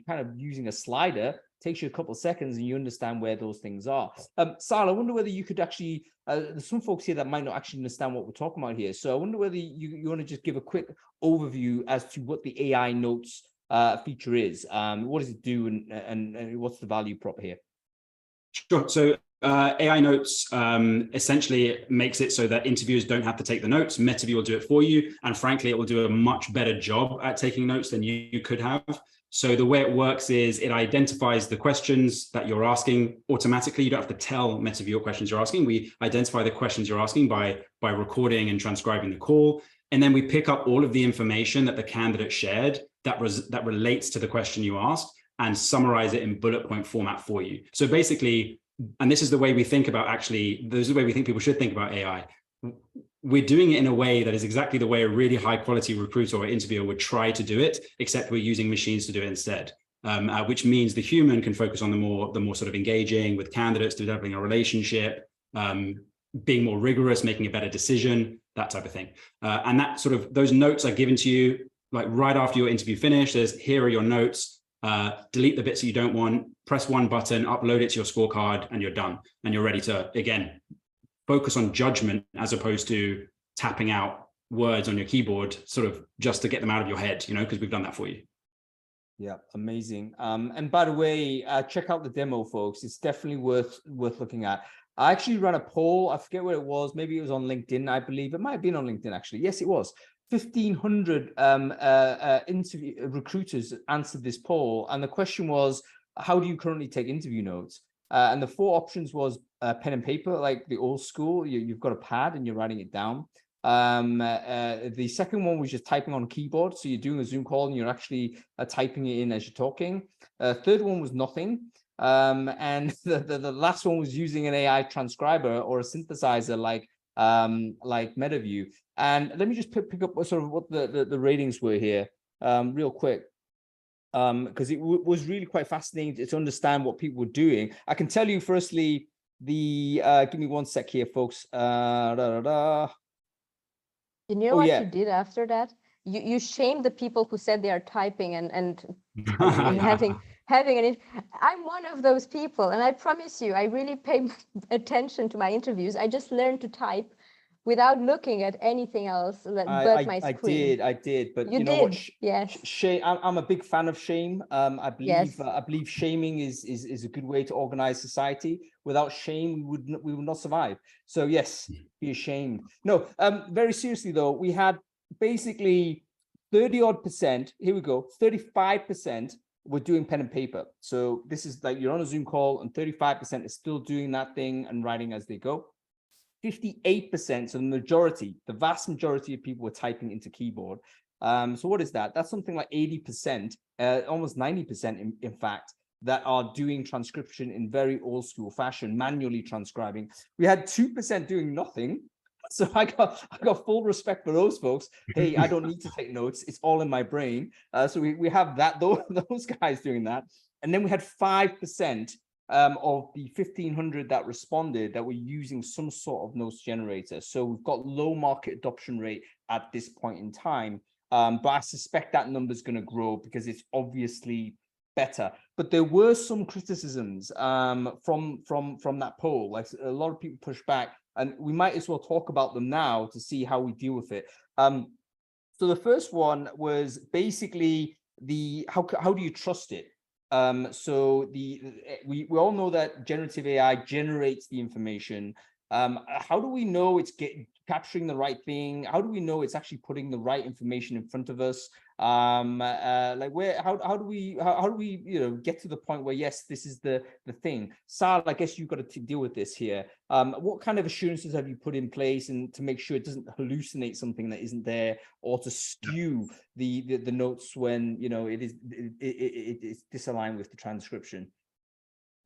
kind of using a slider. Takes you a couple of seconds and you understand where those things are. Siadhal, I wonder whether you could actually, there's some folks here that might not actually understand what we're talking about here. So I wonder whether you want to just give a quick overview as to what the AI notes feature is. What does it do, and what's the value prop here? Sure. So AI notes essentially makes it so that interviewers don't have to take the notes. Metaview will do it for you. And frankly, it will do a much better job at taking notes than you could have. So the way it works is it identifies the questions that you're asking automatically. You don't have to tell Metaview what questions you're asking. We identify the questions you're asking by recording and transcribing the call. And then we pick up all of the information that the candidate shared that relates to the question you asked, and summarize it in bullet point format for you. So basically, and this is the way we think about, actually, this is the way we think people should think about AI. We're doing it in a way that is exactly the way a really high quality recruiter or interviewer would try to do it, except we're using machines to do it instead, which means the human can focus on the more sort of engaging with candidates, developing a relationship, being more rigorous, making a better decision, that type of thing. And that sort of, those notes are given to you like right after your interview finished. Here are your notes. Delete the bits that you don't want, press one button, upload it to your scorecard, and you're done. And you're ready to, again, focus on judgment as opposed to tapping out words on your keyboard, sort of just to get them out of your head, because we've done that for you. Yeah, amazing. And by the way, check out the demo, folks. It's definitely worth looking at. I actually ran a poll. I forget where it was. Maybe it was on LinkedIn, I believe. It might have been on LinkedIn, actually. Yes, it was. 1,500 interview recruiters answered this poll, and the question was, how do you currently take interview notes? And the four options was pen and paper, like the old school. You've got a pad and you're writing it down. The second one was just typing on a keyboard, so you're doing a Zoom call and you're actually typing it in as you're talking. Third one was nothing. And the last one was using an AI transcriber or a synthesizer like Metaview. And let me just pick up sort of what the ratings were here real quick, because it was really quite fascinating to understand what people were doing. I can tell you firstly, give me one sec here, folks. You know what you did after that? You shamed the people who said they are typing and having an. I'm one of those people, and I promise you, I really pay attention to my interviews. I just learned to type without looking at anything else but my screen. I did, but you know did. what? Yes. Shame. I'm a big fan of shame. I believe Yes. I believe shaming is a good way to organize society. Without shame, we would not survive. So yes, be ashamed. No, very seriously though, we had basically 30-odd%. Here we go. 35% were doing pen and paper. So this is like you're on a Zoom call, and 35% is still doing that thing and writing as they go. 58%, so the vast majority of people were typing into keyboard. So what is that? That's something like 80%, almost 90% in fact, that are doing transcription in very old school fashion, manually transcribing. We had 2% doing nothing. So I got full respect for those folks. Hey, I don't need to take notes. It's all in my brain. So we have those guys doing that. And then we had 5% of the 1,500 that responded that were using some sort of notes generator. So we've got low market adoption rate at this point in time. But I suspect that number is going to grow because it's obviously better. But there were some criticisms from that poll. Like a lot of people pushed back, and we might as well talk about them now to see how we deal with it. So the first one was basically how do you trust it? So we all know that generative AI generates the information. How do we know it's capturing the right thing? How do we know it's actually putting the right information in front of us? Like how do we get to the point where, yes, this is the thing? Sal, I guess you've got to deal with this here. What kind of assurances have you put in place and to make sure it doesn't hallucinate something that isn't there, or to skew the notes when it's disaligned with the transcription?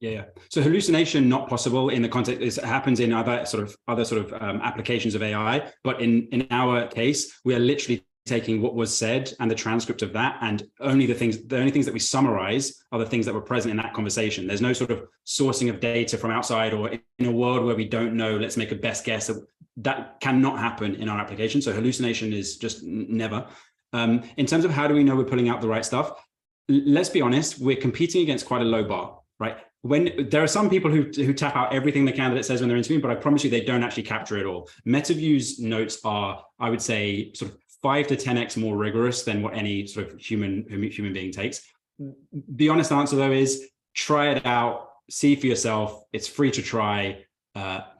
Yeah. So hallucination not possible in the context. It happens in other sort of applications of AI, but in our case, we are literally taking what was said and the transcript of that, and the only things that we summarize are the things that were present in that conversation. There's no sort of sourcing of data from outside, or in a world where we don't know, let's make a best guess. That cannot happen in our application. So hallucination is just never. In terms of how do we know we're pulling out the right stuff, let's be honest, we're competing against quite a low bar, right? When there are some people who tap out everything the candidate says when they're interviewing, but I promise you they don't actually capture it all. Metaview's notes are, I would say, sort of 5 to 10x more rigorous than what any sort of human being takes. The honest answer, though, is try it out, see for yourself. It's free to try.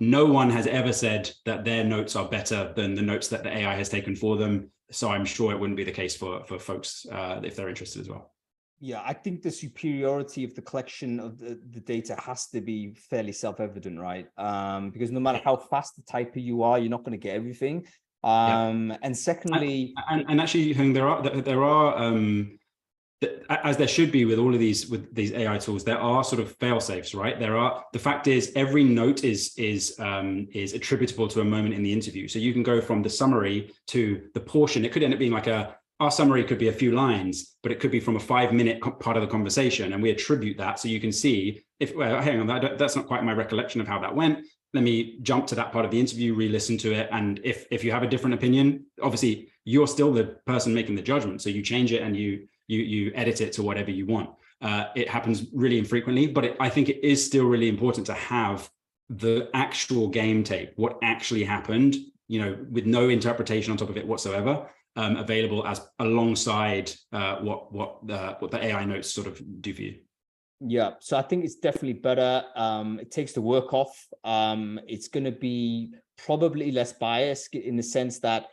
No one has ever said that their notes are better than the notes that the AI has taken for them. So I'm sure it wouldn't be the case for folks if they're interested as well. Yeah, I think the superiority of the collection of the data has to be fairly self-evident, right? Because no matter how fast the typer you are, you're not going to get everything. And secondly, and actually, there are as there should be with all of these AI tools, there are sort of fail safes, right? The fact is every note is attributable to a moment in the interview. So you can go from the summary to the portion. It could end up being like our summary could be a few lines, but it could be from a 5-minute part of the conversation, and we attribute that so you can see if, well, hang on, that's not quite my recollection of how that went. Let me jump to that part of the interview, re-listen to it, and if you have a different opinion, obviously you're still the person making the judgment, so you change it and you edit it to whatever you want. It happens really infrequently, but I think it is still really important to have the actual game tape, what actually happened, with no interpretation on top of it whatsoever. Available as alongside what the AI notes sort of do for you. Yeah, so I think it's definitely better. It takes the work off. It's going to be probably less biased in the sense that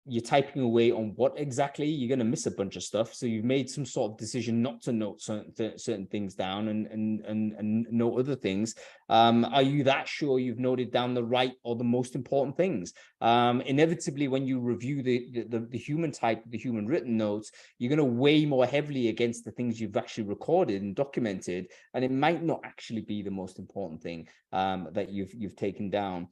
you're typing away on what exactly you're going to miss a bunch of stuff. So you've made some sort of decision not to note certain things down and note other things. Are you that sure you've noted down the right or the most important things? Inevitably, when you review the human type, the human written notes, you're going to weigh more heavily against the things you've actually recorded and documented, and it might not actually be the most important thing that you've taken down.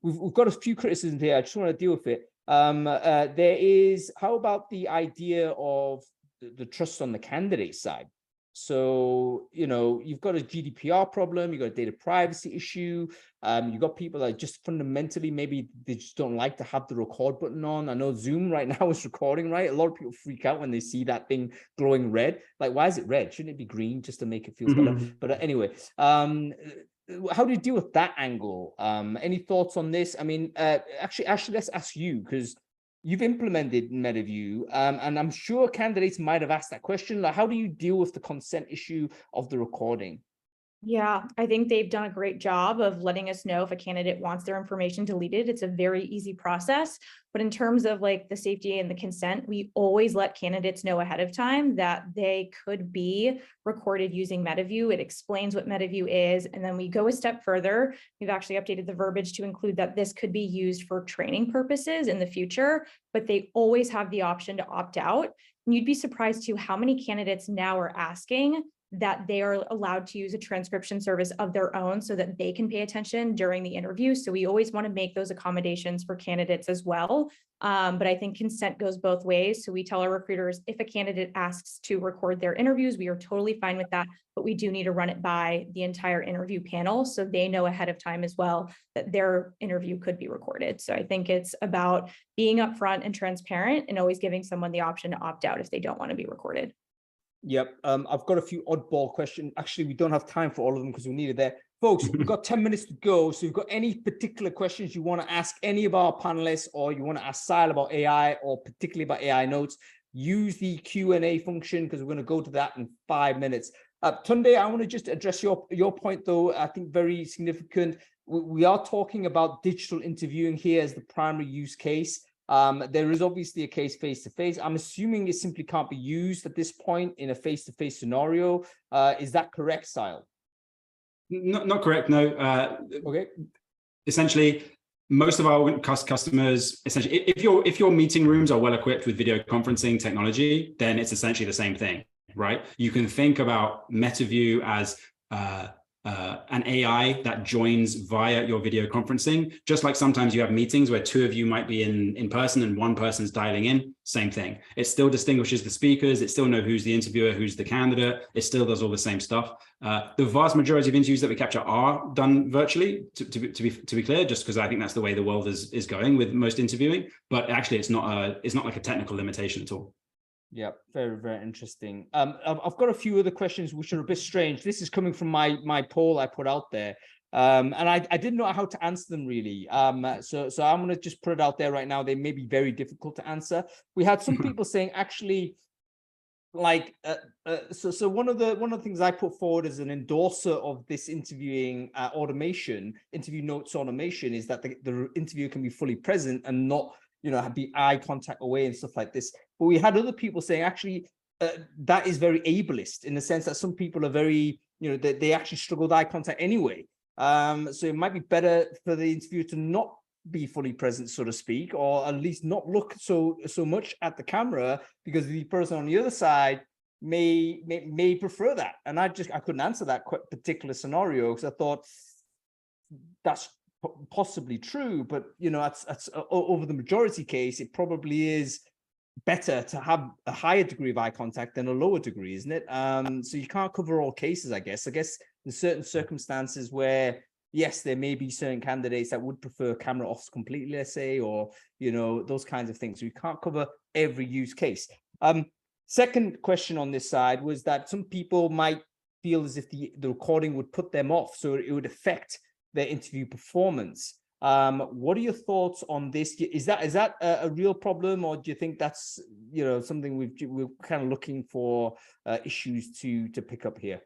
We've got a few criticisms here. I just want to deal with it. There is, how about the idea of the trust on the candidate side? So, you've got a GDPR problem, you've got a data privacy issue, you've got people that just fundamentally, maybe they just don't like to have the record button on. I know Zoom right now is recording, right? A lot of people freak out when they see that thing glowing red. Like, why is it red? Shouldn't it be green just to make it feel better? But anyway, how do you deal with that angle? Any thoughts on this? I mean, actually, let's ask you, because you've implemented Metaview, and I'm sure candidates might have asked that question. Like, how do you deal with the consent issue of the recording? Yeah, I think they've done a great job of letting us know if a candidate wants their information deleted. It's a very easy process. But in terms of like the safety and the consent, we always let candidates know ahead of time that they could be recorded using Metaview. It explains what Metaview is. And then we go a step further. We've actually updated the verbiage to include that this could be used for training purposes in the future, but they always have the option to opt out. And you'd be surprised too how many candidates now are asking that they are allowed to use a transcription service of their own so that they can pay attention during the interview. So we always want to make those accommodations for candidates as well. But I think consent goes both ways. So we tell our recruiters, if a candidate asks to record their interviews, we are totally fine with that, but we do need to run it by the entire interview panel so they know ahead of time as well that their interview could be recorded. So I think it's about being upfront and transparent and always giving someone the option to opt out if they don't want to be recorded. Yep. I've got a few oddball questions. Actually, we don't have time for all of them because we need it there. Folks, we've got 10 minutes to go. So if you've got any particular questions you want to ask any of our panelists, or you want to ask Siadhal about AI, or particularly about AI notes, use the Q&A function, because we're going to go to that in 5 minutes. Tunde, I want to just address your point, though. I think very significant. We are talking about digital interviewing here as the primary use case. There is obviously a case face-to-face. I'm assuming it simply can't be used at this point in a face-to-face scenario. Is that correct, Siadhal? Not correct, no. Okay. Essentially, most of our customers, essentially, if your meeting rooms are well equipped with video conferencing technology, then it's essentially the same thing, right? You can think about Metaview as an AI that joins via your video conferencing, just like sometimes you have meetings where two of you might be in person and one person's dialing in, same thing. It still distinguishes the speakers. It still knows who's the interviewer, who's the candidate. It still does all the same stuff. The vast majority of interviews that we capture are done virtually, to be clear, just because I think that's the way the world is going with most interviewing. But actually, it's not like a technical limitation at all. Yeah, very, very interesting. I've got a few other questions which are a bit strange. This is coming from my poll I put out there. And I didn't know how to answer them really. So I'm going to just put it out there right now. They may be very difficult to answer. We had some people saying actually, like, so one of the things I put forward as an endorser of this interviewing automation, interview notes automation, is that the interviewer can be fully present and not, be eye contact away and stuff like this. But we had other people saying actually that is very ableist, in the sense that some people are very, they actually struggle with eye contact anyway. So it might be better for the interviewer to not be fully present, so to speak, or at least not look so much at the camera, because the person on the other side may prefer that. And I couldn't answer that particular scenario, because I thought that's possibly true, but that's over the majority case, it probably is better to have a higher degree of eye contact than a lower degree, isn't it? So you can't cover all cases, I guess. There's certain circumstances where, yes, there may be certain candidates that would prefer camera off completely, let's say, or those kinds of things. So you can't cover every use case. Second question on this side was that some people might feel as if the recording would put them off, so it would affect their interview performance. What are your thoughts on this? Is that a real problem, or do you think that's something we're kind of looking for issues to pick up here?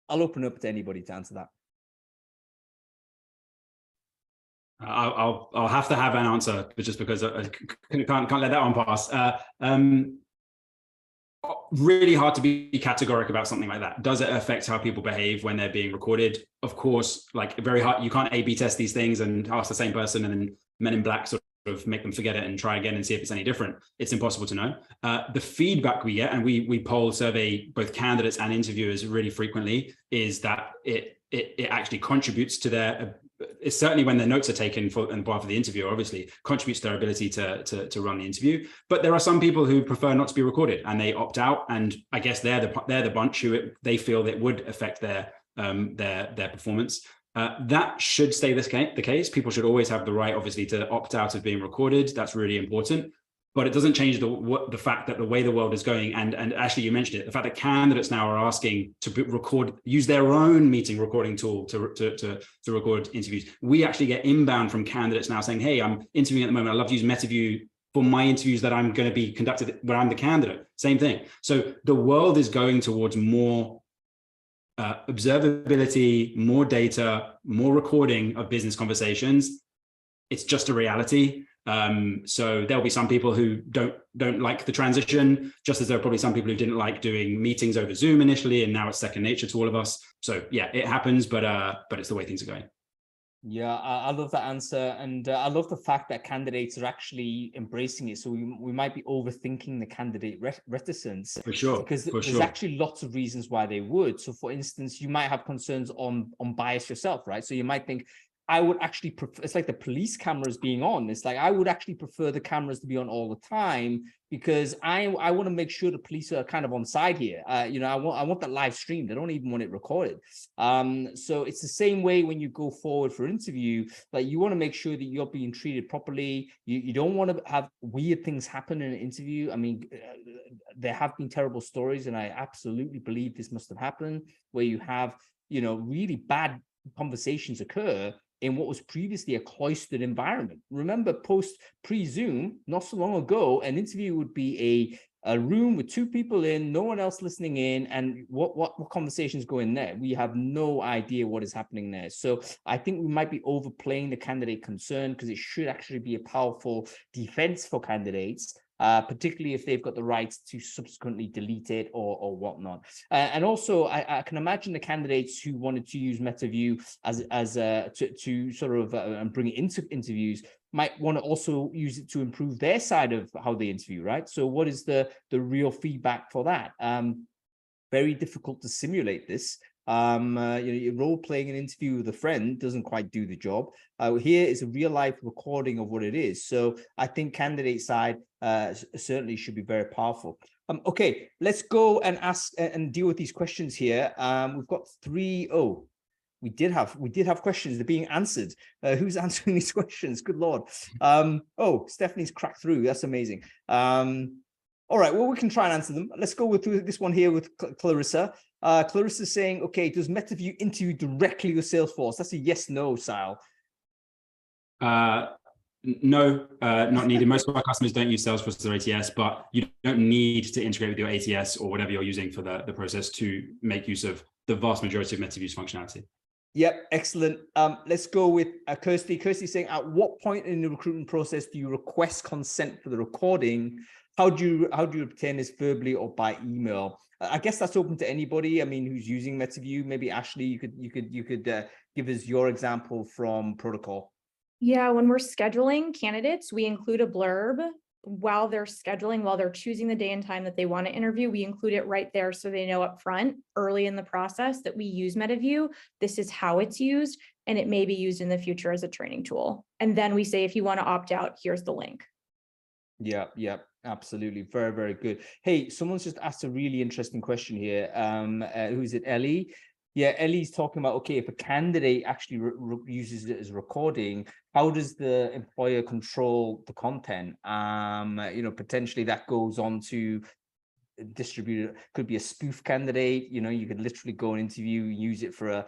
I'll open up to anybody to answer that. I'll have to have an answer, just because I can't let that one pass. Really hard to be categoric about something like that. Does it affect how people behave when they're being recorded? Of course, like, very hard. You can't A/B test these things and ask the same person and then Men in Black sort of make them forget it and try again and see if it's any different. It's impossible to know. The feedback we get, and we poll survey both candidates and interviewers really frequently, is that it actually contributes to their, it's certainly when their notes are taken on behalf of the interviewer, obviously contributes to their ability to run the interview. But there are some people who prefer not to be recorded and they opt out, and I guess they're the bunch who they feel that would affect their performance. That should stay the case. People should always have the right, obviously, to opt out of being recorded. That's really important. But it doesn't change the fact that the way the world is going, and actually you mentioned it, the fact that candidates now are asking to use their own meeting recording tool to record interviews. We actually get inbound from candidates now saying, hey, I'm interviewing at the moment, I love to use Metaview for my interviews that I'm going to be conducted when I'm the candidate. Same thing. So the world is going towards more observability, more data, more recording of business conversations. It's just a reality. So there'll be some people who don't like the transition, just as there are probably some people who didn't like doing meetings over Zoom initially, and now it's second nature to all of us. So yeah, it happens, but it's the way things are going. Yeah, I love that answer, and I love the fact that candidates are actually embracing it. So we might be overthinking the candidate reticence, for sure, because there's actually lots of reasons why they would. So, for instance, you might have concerns on bias yourself, right? So you might think, I would actually prefer, it's like the police cameras being on. It's like, I would actually prefer the cameras to be on all the time, because I want to make sure the police are kind of on side here. I want that live streamed. I don't even want it recorded. So it's the same way when you go forward for interview, like you want to make sure that you're being treated properly. You don't want to have weird things happen in an interview. I mean, there have been terrible stories, and I absolutely believe this must have happened, where you have, really bad conversations occur in what was previously a cloistered environment. Remember, pre-Zoom, not so long ago, an interview would be a room with 2 people in, no one else listening in, and what conversations go in there? We have no idea what is happening there. So I think we might be overplaying the candidate concern, because it should actually be a powerful defense for candidates, particularly if they've got the rights to subsequently delete it or whatnot. And also, I can imagine the candidates who wanted to use Metaview to sort of bring it into interviews might want to also use it to improve their side of how they interview, right? So what is the real feedback for that? Very difficult to simulate this. Role playing an interview with a friend doesn't quite do the job. Here is a real life recording of what it is. So I think candidate side certainly should be very powerful. Okay, let's go and ask and deal with these questions here. We've got 3. Oh, we did have questions. They're being answered. Who's answering these questions? Good Lord. Oh, Stephanie's cracked through. That's amazing. All right, well, we can try and answer them. Let's go with this one here with Clarissa. Clarissa's saying, okay, does Metaview interview directly with Salesforce? That's a yes, no, Sal. No, not needed. Most of our customers don't use Salesforce or ATS, but you don't need to integrate with your ATS or whatever you're using for the process to make use of the vast majority of Metaview's functionality. Yep, excellent. Let's go with Kirsty. Kirsty's saying, at what point in the recruitment process do you request consent for the recording? How do you obtain this, verbally or by email? I guess that's open to anybody. I mean, who's using Metaview? Maybe Ashley, you could give us your example from protocol. Yeah, when we're scheduling candidates, we include a blurb while they're scheduling, while they're choosing the day and time that they want to interview. We include it right there so they know up front, early in the process, that we use Metaview. This is how it's used, and it may be used in the future as a training tool. And then we say, if you want to opt out, here's the link. Yeah, absolutely. Very, very good. Hey, someone's just asked a really interesting question here. Who is it, Ellie? Yeah, Ellie's talking about, okay, if a candidate actually uses it as recording, how does the employer control the content? Potentially that goes on to distribute. Could be a spoof candidate. You could literally go and interview, use it for a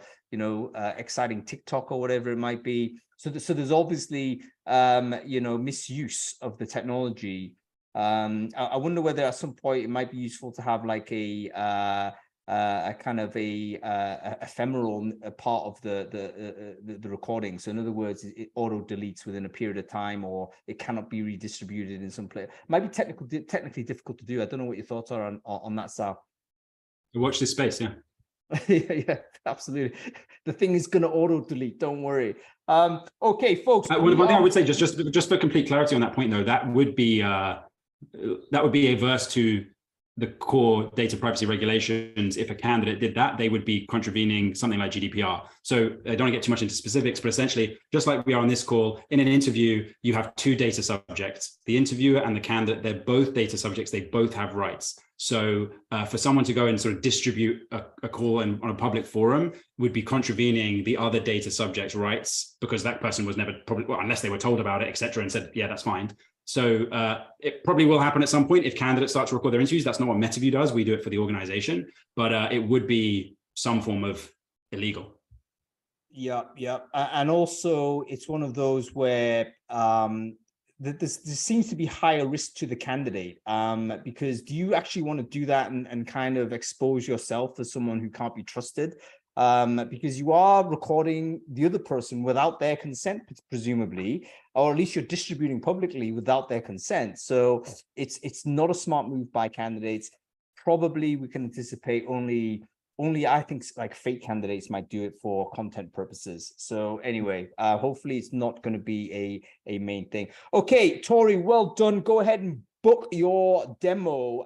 exciting TikTok or whatever it might be. So there's obviously misuse of the technology. I wonder whether at some point it might be useful to have like a kind of a ephemeral part of the recording. So in other words, it auto deletes within a period of time, or it cannot be redistributed in some place. It might be technically difficult to do. I don't know what your thoughts are on that, Sal. Watch this space, yeah. Yeah, absolutely. The thing is going to auto delete. Don't worry. Okay, folks. One thing I would say, just for complete clarity on that point, though, that would be averse to the core data privacy regulations. If a candidate did that, they would be contravening something like GDPR. So I don't want to get too much into specifics, but essentially, just like we are on this call, in an interview, you have 2 data subjects, the interviewer and the candidate. They're both data subjects. They both have rights. So for someone to go and sort of distribute a call on a public forum would be contravening the other data subject's rights, because that person was never unless they were told about it, et cetera, and said, yeah, that's fine. So it probably will happen at some point if candidates start to record their interviews. That's not what Metaview does. We do it for the organization, but it would be some form of illegal. Yeah. And also it's one of those where there seems to be higher risk to the candidate, because do you actually want to do that and kind of expose yourself as someone who can't be trusted? Because you are recording the other person without their consent, presumably, or at least you're distributing publicly without their consent. So it's not a smart move by candidates. Probably we can anticipate only I think like fake candidates might do it for content purposes. So anyway, hopefully it's not going to be a main thing. Okay, Tori, well done. Go ahead and book your demo.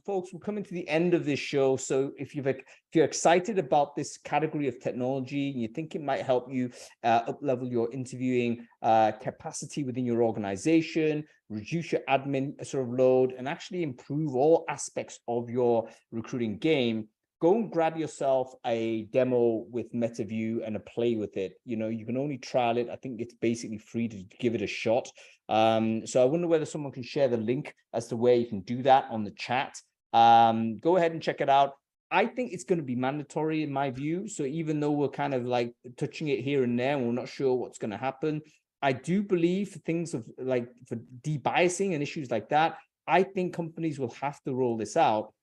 Folks, we're coming to the end of this show. So if you're excited about this category of technology and you think it might help you up-level your interviewing capacity within your organization, reduce your admin sort of load, and actually improve all aspects of your recruiting game, go and grab yourself a demo with Metaview and a play with it. You know, you can only trial it. I think it's basically free to give it a shot. So I wonder whether someone can share the link as to where you can do that on the chat. Go ahead and check it out. I think it's going to be mandatory in my view. So even though we're kind of like touching it here and there, and we're not sure what's going to happen, I do believe for things of like for debiasing and issues like that, I think companies will have to roll this out.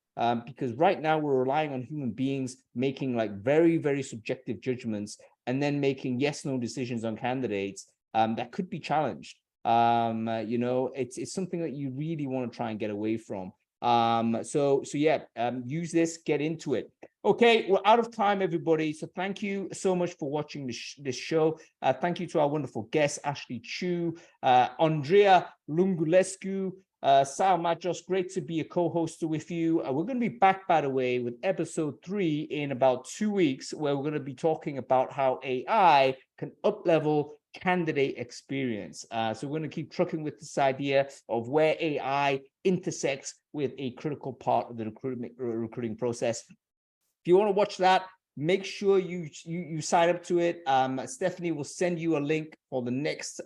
Because right now we're relying on human beings making like very, very subjective judgments and then making yes/no decisions on candidates that could be challenged. You know, it's something that you really want to try and get away from. So yeah, use this, get into it. Okay, we're out of time, everybody. So thank you so much for watching this show. Thank you to our wonderful guests, Ashley Chu, Andreea Lungulescu, Siadhal Magos, great to be a co-host with you. We're going to be back, by the way, with episode 3 in about 2 weeks, where we're going to be talking about how AI can up-level candidate experience. So we're going to keep trucking with this idea of where AI intersects with a critical part of the recruiting process. If you want to watch that, make sure you sign up to it. Stephanie will send you a link for the next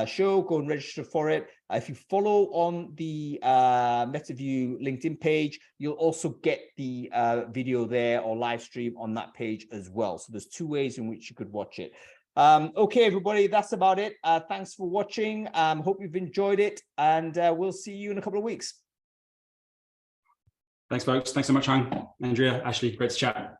show. Go and register for it. If you follow on the Metaview LinkedIn page, you'll also get the video there or live stream on that page as well. So there's 2 ways in which you could watch it. Okay, everybody, that's about it. Thanks for watching. Hope you've enjoyed it, and we'll see you in a couple of weeks. Thanks, folks. Thanks so much, Hung, Andreea, Ashley. Great to chat.